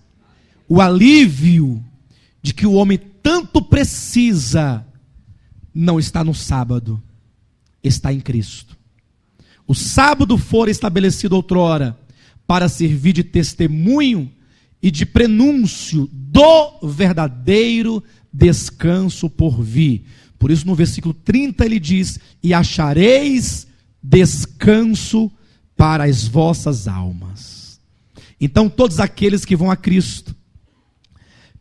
o alívio de que o homem tanto precisa não está no sábado, está em Cristo. O sábado fora estabelecido outrora para servir de testemunho e de prenúncio do verdadeiro descanso por vir. Por isso no versículo 30 ele diz: e achareis descanso para as vossas almas. Então todos aqueles que vão a Cristo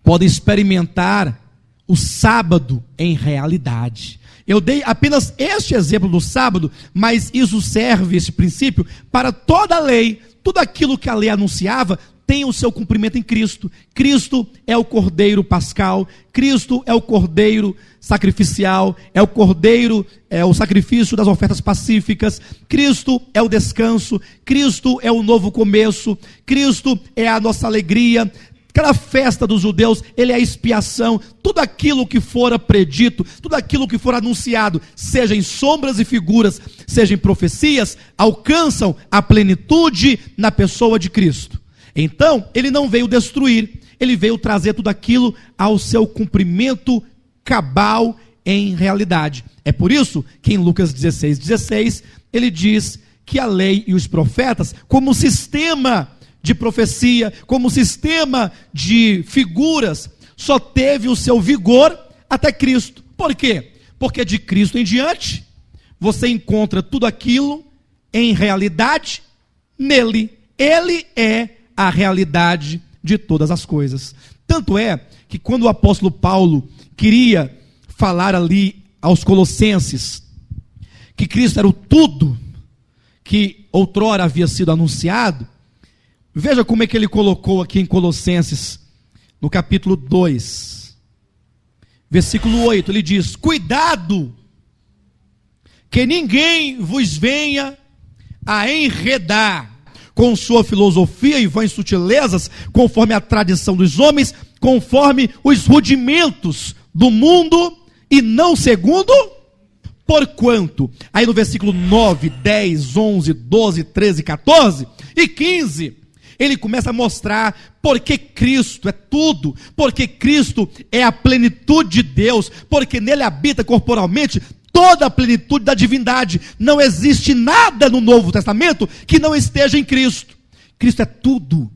podem experimentar o sábado em realidade. Eu dei apenas este exemplo do sábado, mas isso serve, esse princípio, para toda a lei. Tudo aquilo que a lei anunciava tem o seu cumprimento em Cristo. Cristo é o Cordeiro Pascal, Cristo é o Cordeiro sacrificial, é o Cordeiro, é o sacrifício das ofertas pacíficas, Cristo é o descanso, Cristo é o novo começo, Cristo é a nossa alegria. Aquela festa dos judeus, ele é a expiação. Tudo aquilo que fora predito, tudo aquilo que for anunciado, seja em sombras e figuras, seja em profecias, alcançam a plenitude na pessoa de Cristo. Então, ele não veio destruir, ele veio trazer tudo aquilo ao seu cumprimento cabal em realidade. É por isso que em Lucas 16:16, ele diz que a lei e os profetas, como sistema de profecia, como sistema de figuras, só teve o seu vigor até Cristo. Por quê? Porque de Cristo em diante, você encontra tudo aquilo em realidade nele. Ele é a realidade de todas as coisas. Tanto é que quando o apóstolo Paulo queria falar ali aos Colossenses que Cristo era o tudo que outrora havia sido anunciado, veja como é que ele colocou aqui em Colossenses, no capítulo 2, versículo 8, ele diz: cuidado, que ninguém vos venha a enredar com sua filosofia e vãs sutilezas, conforme a tradição dos homens, conforme os rudimentos do mundo, e não segundo, porquanto, aí no versículo 9, 10, 11, 12, 13, 14 e 15, ele começa a mostrar porque Cristo é tudo, porque Cristo é a plenitude de Deus, porque nele habita corporalmente toda a plenitude da divindade. Não existe nada no Novo Testamento que não esteja em Cristo. Cristo é tudo.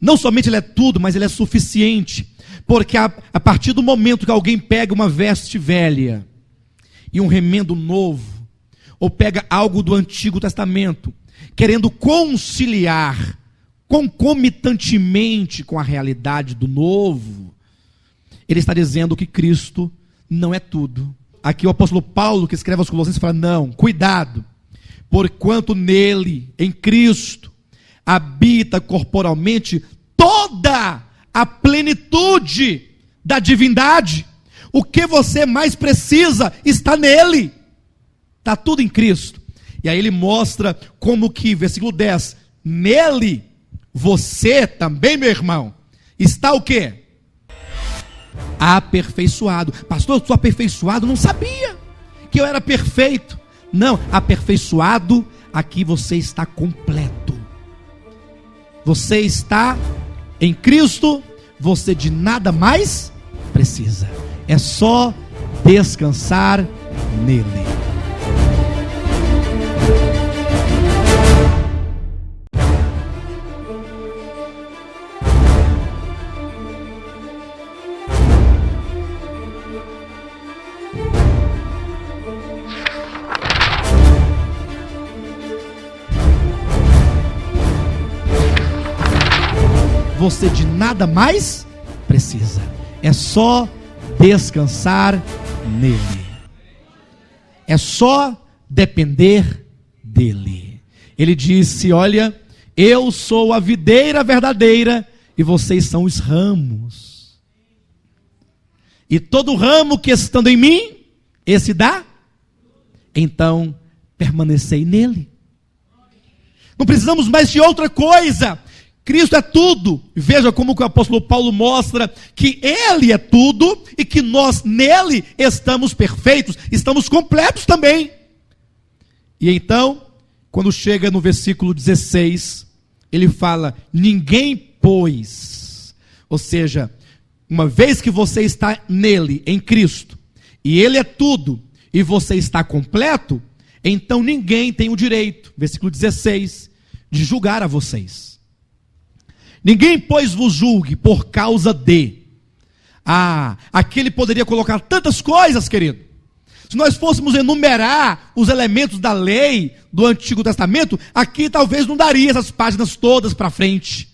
Não somente ele é tudo, mas ele é suficiente, porque a partir do momento que alguém pega uma veste velha e um remendo novo, ou pega algo do Antigo Testamento, querendo conciliar concomitantemente com a realidade do novo, ele está dizendo que Cristo não é tudo. Aqui o apóstolo Paulo, que escreve aos Colossenses, fala: não, cuidado, porquanto nele, em Cristo, habita corporalmente toda a plenitude da divindade. O que você mais precisa está nele, está tudo em Cristo. E aí ele mostra como que, versículo 10, nele, você também, meu irmão, está o quê? Aperfeiçoado. Pastor, eu sou aperfeiçoado? Não sabia que eu era perfeito. Não, aperfeiçoado, aqui você está completo. Você está em Cristo, você de nada mais precisa. É só descansar nele. Você de nada mais precisa. É só descansar nele. É só depender dele. Ele disse: olha, eu sou a videira verdadeira e vocês são os ramos. E todo ramo que estando em mim, esse dá. Então, permanecei nele. Não precisamos mais de outra coisa. Cristo é tudo. Veja como que o apóstolo Paulo mostra que ele é tudo e que nós nele estamos perfeitos, estamos completos também. E então, quando chega no versículo 16, ele fala: ninguém, pois, ou seja, uma vez que você está nele, em Cristo, e ele é tudo, e você está completo, então ninguém tem o direito, versículo 16, de julgar a vocês. Ninguém, pois, vos julgue por causa de Aqui ele poderia colocar tantas coisas, querido. Se nós fôssemos enumerar os elementos da lei do Antigo Testamento, aqui talvez não daria essas páginas todas para frente.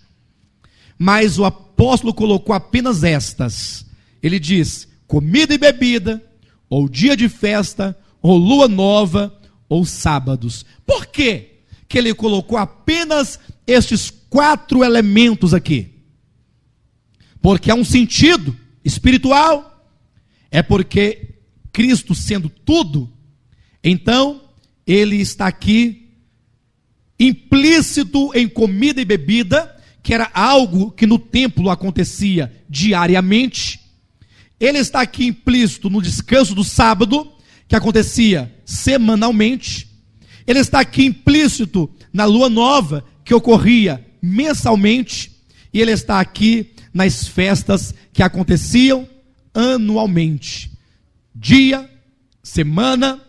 Mas o apóstolo colocou apenas estas. Ele diz: comida e bebida, ou dia de festa, ou lua nova, ou sábados. Por quê que ele colocou apenas estes 4 elementos aqui? Porque há um sentido espiritual. É porque Cristo sendo tudo, então ele está aqui implícito em comida e bebida, que era algo que no templo acontecia diariamente. Ele está aqui implícito no descanso do sábado, que acontecia semanalmente. Ele está aqui implícito na lua nova, que ocorria mensalmente. E ele está aqui nas festas que aconteciam anualmente. Dia, semana,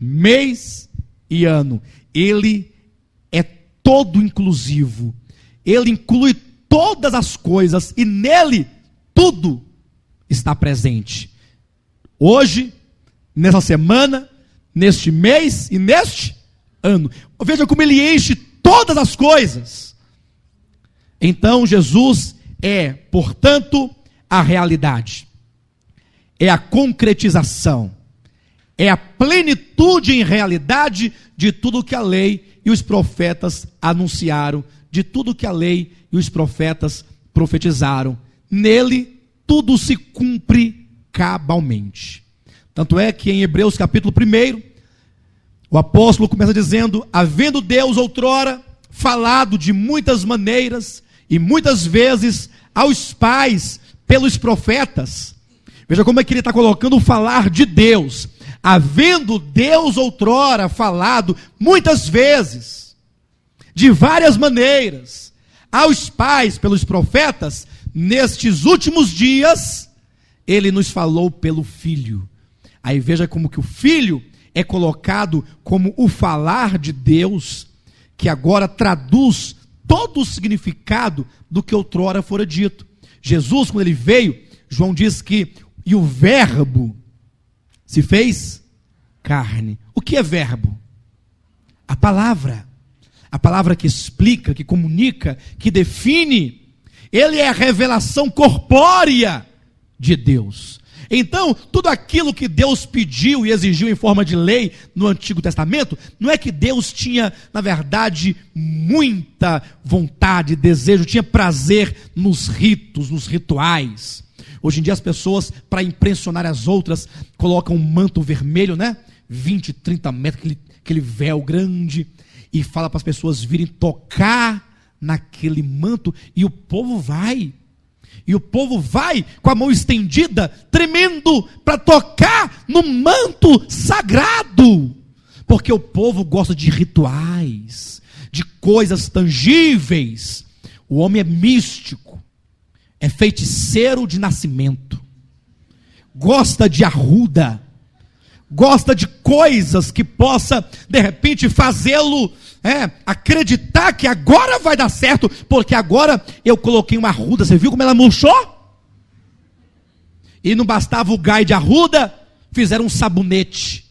mês e ano. Ele é todo inclusivo. Ele inclui todas as coisas e nele tudo está presente. Hoje, nessa semana, neste mês e neste ano. Veja como ele enche todas as coisas. Então Jesus é, portanto, a realidade. É a concretização, é a plenitude em realidade de tudo que a lei e os profetas anunciaram, de tudo que a lei e os profetas profetizaram. Nele, tudo se cumpre cabalmente. Tanto é que em Hebreus capítulo 1, o apóstolo começa dizendo: havendo Deus outrora falado de muitas maneiras e muitas vezes aos pais pelos profetas. Veja como é que ele está colocando o falar de Deus. Havendo Deus outrora falado muitas vezes, de várias maneiras, aos pais pelos profetas, nestes últimos dias, ele nos falou pelo Filho. Aí veja como que o Filho é colocado como o falar de Deus, que agora traduz todo o significado do que outrora fora dito. Jesus, quando ele veio, João diz que e o verbo se fez carne. O que é verbo? A palavra que explica, que comunica, que define. Ele é a revelação corpórea de Deus. Então, tudo aquilo que Deus pediu e exigiu em forma de lei no Antigo Testamento, não é que Deus tinha, na verdade, muita vontade, desejo, tinha prazer nos ritos, nos rituais. Hoje em dia as pessoas, para impressionar as outras, colocam um manto vermelho, né? 20, 30 metros, aquele véu grande, e fala para as pessoas virem tocar naquele manto, e o povo vai. E o povo vai com a mão estendida, tremendo, para tocar no manto sagrado. Porque o povo gosta de rituais, de coisas tangíveis. O homem é místico, é feiticeiro de nascimento, gosta de arruda, gosta de coisas que possa, de repente, fazê-lo acreditar que agora vai dar certo, porque agora eu coloquei uma arruda. Você viu como ela murchou? E não bastava o gai de arruda, fizeram um sabonete.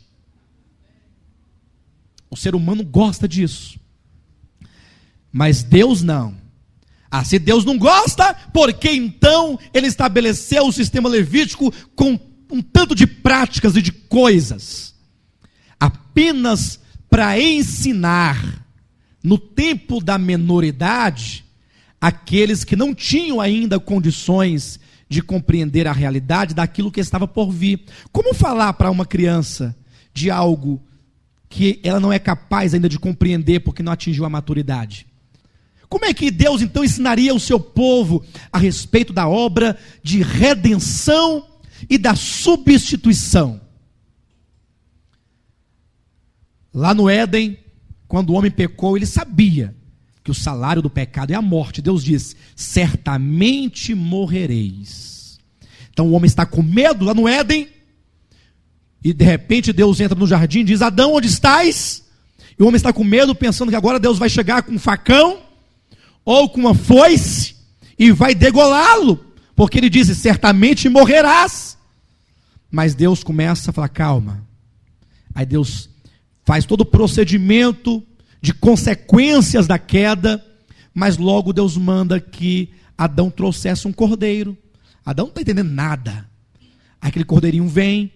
O ser humano gosta disso, mas Deus não. Se Deus não gosta, por que então ele estabeleceu o sistema levítico com um tanto de práticas e de coisas? Apenas para ensinar, no tempo da menoridade, aqueles que não tinham ainda condições de compreender a realidade daquilo que estava por vir. Como falar para uma criança de algo que ela não é capaz ainda de compreender porque não atingiu a maturidade? Como é que Deus então ensinaria o seu povo a respeito da obra de redenção e da substituição? Lá no Éden, quando o homem pecou, ele sabia que o salário do pecado é a morte. Deus diz: certamente morrereis. Então o homem está com medo lá no Éden, e de repente Deus entra no jardim e diz: Adão, onde estás? E o homem está com medo, pensando que agora Deus vai chegar com um facão ou com uma foice e vai degolá-lo, porque ele disse, certamente morrerás. Mas Deus começa a falar, calma. Aí Deus faz todo o procedimento de consequências da queda, mas logo Deus manda que Adão trouxesse um cordeiro. Adão não está entendendo nada. Aquele cordeirinho vem,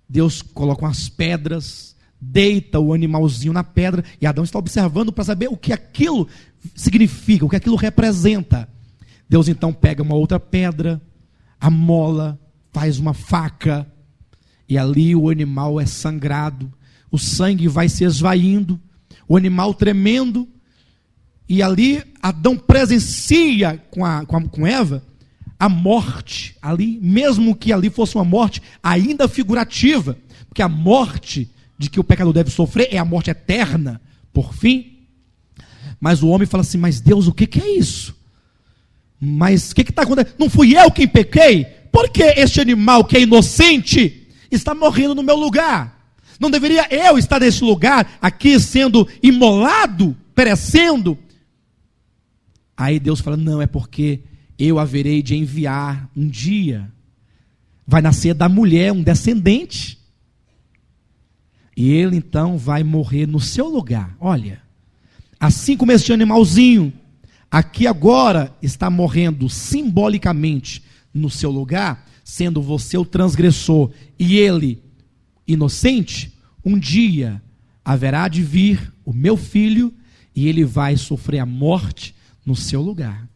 Deus coloca umas pedras, deita o animalzinho na pedra, e Adão está observando para saber o que aquilo significa, o que aquilo representa. Deus então pega uma outra pedra, amola, faz uma faca, e ali o animal é sangrado, o sangue vai se esvaindo, o animal tremendo, e ali Adão presencia com Eva a morte, ali, mesmo que ali fosse uma morte ainda figurativa, porque a morte de que o pecador deve sofrer é a morte eterna, por fim. Mas o homem fala assim, mas Deus, o que é isso? Mas o que está acontecendo? Não fui eu quem pequei? Por que este animal que é inocente está morrendo no meu lugar? Não deveria eu estar nesse lugar, aqui sendo imolado, perecendo? Aí Deus fala, não, é porque eu haverei de enviar um dia, vai nascer da mulher um descendente, e ele então vai morrer no seu lugar. Olha, assim como este animalzinho, aqui agora está morrendo simbolicamente no seu lugar, sendo você o transgressor e ele inocente, um dia haverá de vir o meu filho e ele vai sofrer a morte no seu lugar.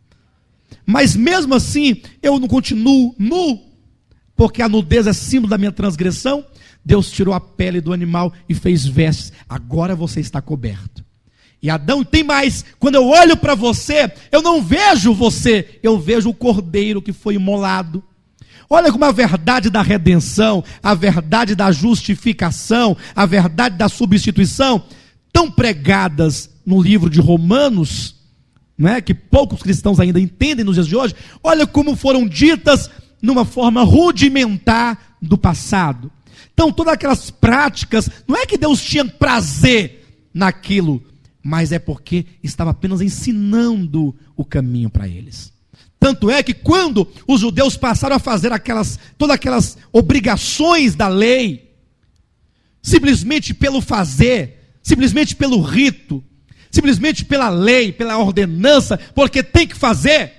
Mas mesmo assim, eu não continuo nu, porque a nudez é símbolo da minha transgressão. Deus tirou a pele do animal e fez vestes. Agora você está coberto. E Adão, tem mais, quando eu olho para você, eu não vejo você, eu vejo o cordeiro que foi imolado. Olha como a verdade da redenção, a verdade da justificação, a verdade da substituição, tão pregadas no livro de Romanos, não é? Que poucos cristãos ainda entendem nos dias de hoje. Olha como foram ditas numa forma rudimentar do passado. Então todas aquelas práticas, não é que Deus tinha prazer naquilo, mas é porque estava apenas ensinando o caminho para eles. Tanto é que quando os judeus passaram a fazer todas aquelas obrigações da lei, simplesmente pelo fazer, simplesmente pelo rito, simplesmente pela lei, pela ordenança, porque tem que fazer,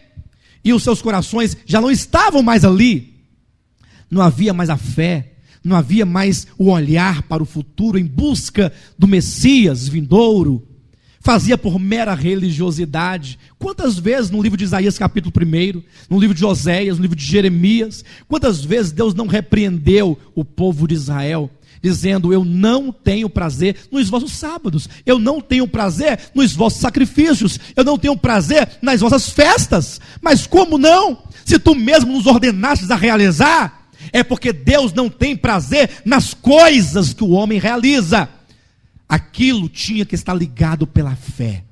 e os seus corações já não estavam mais ali, não havia mais a fé, não havia mais o olhar para o futuro em busca do Messias vindouro, fazia por mera religiosidade. Quantas vezes no livro de Isaías capítulo 1, no livro de Oséias, no livro de Jeremias, quantas vezes Deus não repreendeu o povo de Israel, dizendo, eu não tenho prazer nos vossos sábados, eu não tenho prazer nos vossos sacrifícios, eu não tenho prazer nas vossas festas. Mas como não? Se tu mesmo nos ordenastes a realizar, é porque Deus não tem prazer nas coisas que o homem realiza. Aquilo tinha que estar ligado pela fé.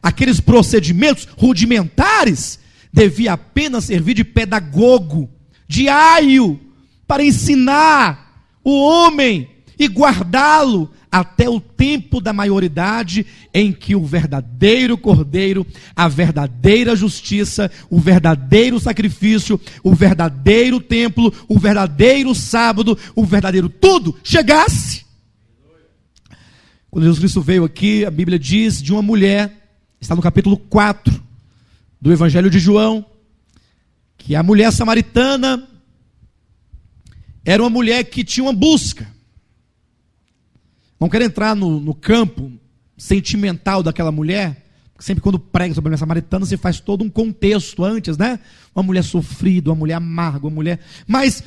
Aqueles procedimentos rudimentares devia apenas servir de pedagogo, de aio, para ensinar o homem e guardá-lo até o tempo da maioridade, em que o verdadeiro cordeiro, a verdadeira justiça, o verdadeiro sacrifício, o verdadeiro templo, o verdadeiro sábado, o verdadeiro tudo chegasse. Quando Jesus Cristo veio aqui, a Bíblia diz de uma mulher, está no capítulo 4 do Evangelho de João, que a mulher samaritana era uma mulher que tinha uma busca. Não quero entrar no campo sentimental daquela mulher, porque sempre quando prega sobre a mulher samaritana, você faz todo um contexto antes, né? Uma mulher sofrida, uma mulher amarga, uma mulher... Mas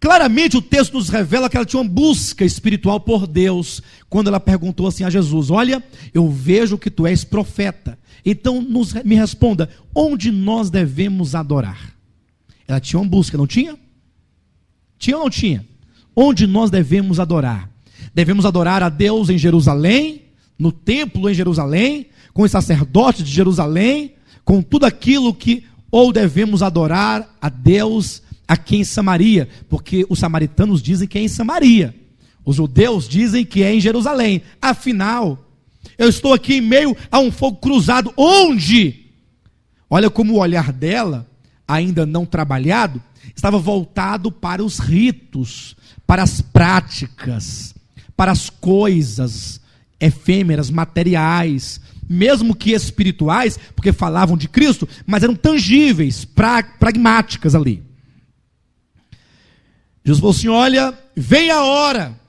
claramente o texto nos revela que ela tinha uma busca espiritual por Deus, quando ela perguntou assim a Jesus, olha, eu vejo que tu és profeta, então me responda, onde nós devemos adorar? Ela tinha uma busca, não tinha? Tinha ou não tinha? Onde nós devemos adorar? Devemos adorar a Deus em Jerusalém, no templo em Jerusalém, com os sacerdotes de Jerusalém, com tudo aquilo que, ou devemos adorar a Deus aqui em Samaria, porque os samaritanos dizem que é em Samaria, os judeus dizem que é em Jerusalém. Afinal, eu estou aqui em meio a um fogo cruzado, onde? Olha como o olhar dela ainda não trabalhado, estava voltado para os ritos, para as práticas, para as coisas efêmeras, materiais, mesmo que espirituais, porque falavam de Cristo, mas eram tangíveis, pragmáticas ali. Jesus falou assim: olha, vem a hora,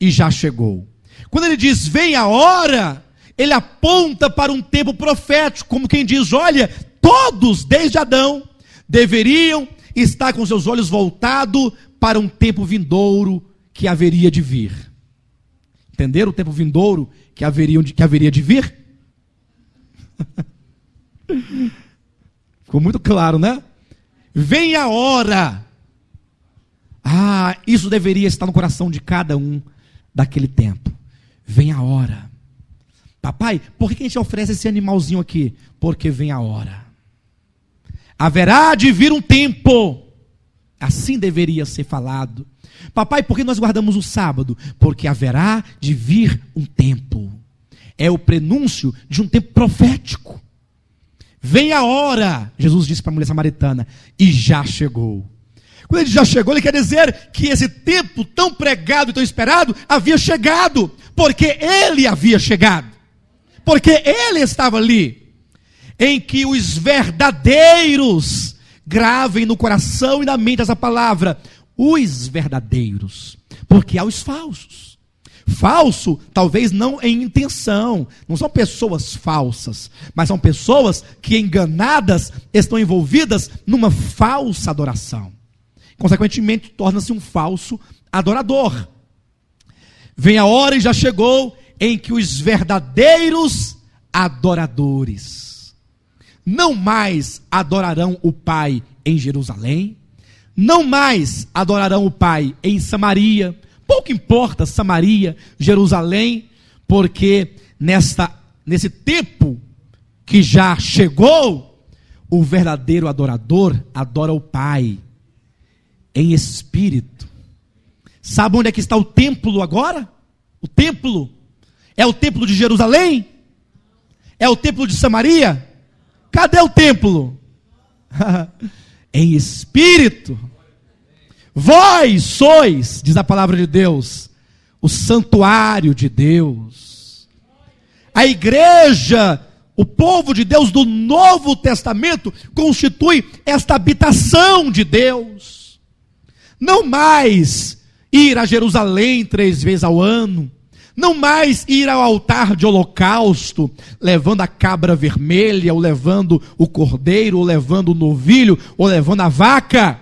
e já chegou. Quando ele diz vem a hora, ele aponta para um tempo profético, como quem diz: olha, todos desde Adão deveriam estar com seus olhos voltados para um tempo vindouro que haveria de vir. Entenderam o tempo vindouro que haveria de vir? Ficou muito claro, né? Vem a hora. Isso deveria estar no coração de cada um daquele tempo. Vem a hora. Papai, por que a gente oferece esse animalzinho aqui? Porque vem a hora. Haverá de vir um tempo. Assim deveria ser falado. Papai, por que nós guardamos o sábado? Porque haverá de vir um tempo. É o prenúncio de um tempo profético. Vem a hora, Jesus disse para a mulher samaritana, e já chegou. Quando ele já chegou, ele quer dizer que esse tempo tão pregado e tão esperado havia chegado, porque ele havia chegado, porque ele estava ali, em que os verdadeiros gravem no coração e na mente essa palavra, os verdadeiros, porque há os falsos. Falso, talvez não em intenção, não são pessoas falsas, mas são pessoas que enganadas estão envolvidas numa falsa adoração. Consequentemente, torna-se um falso adorador. Vem a hora e já chegou em que os verdadeiros adoradores não mais adorarão o Pai em Jerusalém, não mais adorarão o Pai em Samaria, pouco importa Samaria, Jerusalém, porque nesse tempo que já chegou, o verdadeiro adorador adora o Pai em espírito. Sabe onde é que está o templo agora? O templo é o templo de Jerusalém? É o templo de Samaria? Cadê o templo? Em espírito. Vós sois, diz a palavra de Deus, o santuário de Deus. A igreja, o povo de Deus do Novo Testamento, constitui esta habitação de Deus. Não mais ir a Jerusalém 3 vezes ao ano, não mais ir ao altar de holocausto, levando a cabra vermelha, ou levando o cordeiro, ou levando o novilho, ou levando a vaca.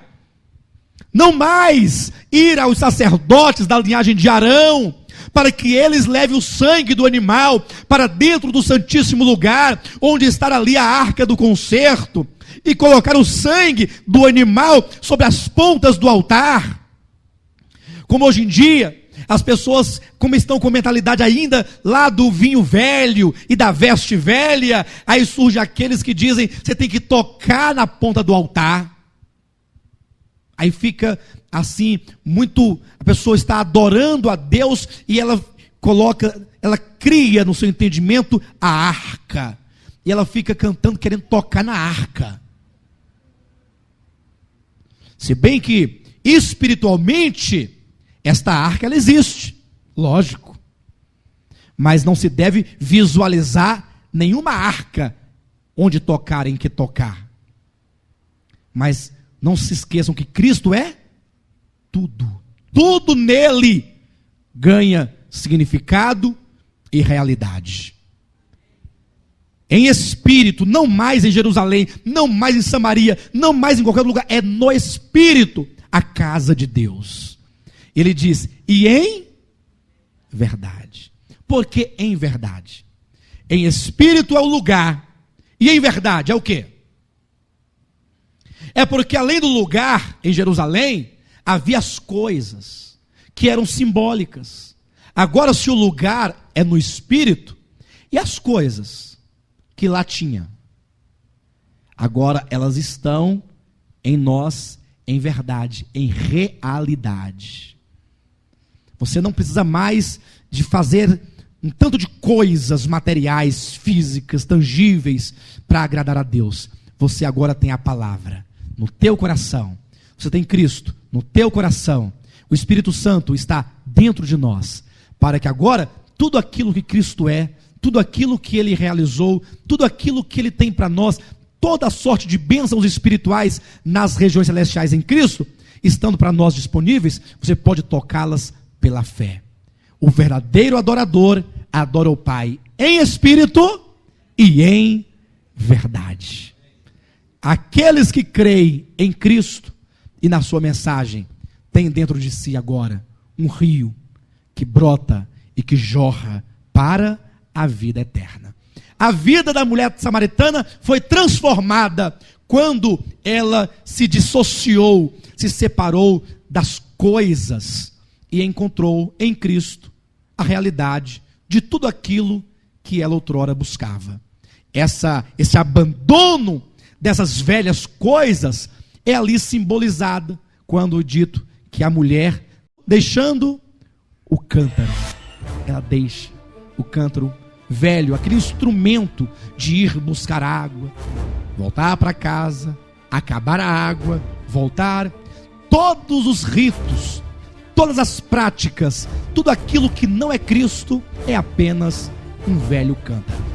Não mais ir aos sacerdotes da linhagem de Arão, para que eles levem o sangue do animal para dentro do santíssimo lugar, onde está ali a arca do concerto, e colocar o sangue do animal sobre as pontas do altar. Como hoje em dia, as pessoas, como estão com mentalidade ainda lá do vinho velho e da veste velha, aí surgem aqueles que dizem, você tem que tocar na ponta do altar. Aí fica assim, a pessoa está adorando a Deus e ela cria no seu entendimento a arca. E ela fica cantando, querendo tocar na arca. Se bem que, espiritualmente, esta arca ela existe, lógico. Mas não se deve visualizar nenhuma arca onde tocar, em que tocar. Mas não se esqueçam que Cristo é tudo. Tudo nele ganha significado e realidade. Em espírito, não mais em Jerusalém, não mais em Samaria, não mais em qualquer lugar, é no espírito, a casa de Deus. Ele diz, e em verdade. Por que em verdade? Em espírito é o lugar, e em verdade é o quê? É porque além do lugar em Jerusalém, havia as coisas que eram simbólicas. Agora, se o lugar é no espírito, e as coisas que lá tinha, agora elas estão em nós, em verdade, em realidade. Você não precisa mais de fazer um tanto de coisas materiais, físicas, tangíveis, para agradar a Deus. Você agora tem a palavra. no teu coração. Você tem Cristo no teu coração. O Espírito Santo está dentro de nós, para que agora tudo aquilo que Cristo é, tudo aquilo que Ele realizou, tudo aquilo que Ele tem para nós, toda a sorte de bênçãos espirituais nas regiões celestiais em Cristo, estando para nós disponíveis, você pode tocá-las pela fé. O verdadeiro adorador adora o Pai em espírito e em verdade. Aqueles que creem em Cristo e na sua mensagem, têm dentro de si agora um rio que brota e que jorra para a vida eterna. A vida da mulher samaritana foi transformada quando ela se dissociou, se separou das coisas e encontrou em Cristo a realidade de tudo aquilo que ela outrora buscava. Esse abandono dessas velhas coisas é ali simbolizada quando dito que a mulher, deixando o cântaro, ela deixa o cântaro velho, aquele instrumento de ir buscar água, voltar para casa, acabar a água, voltar, todos os ritos, todas as práticas, tudo aquilo que não é Cristo é apenas um velho cântaro.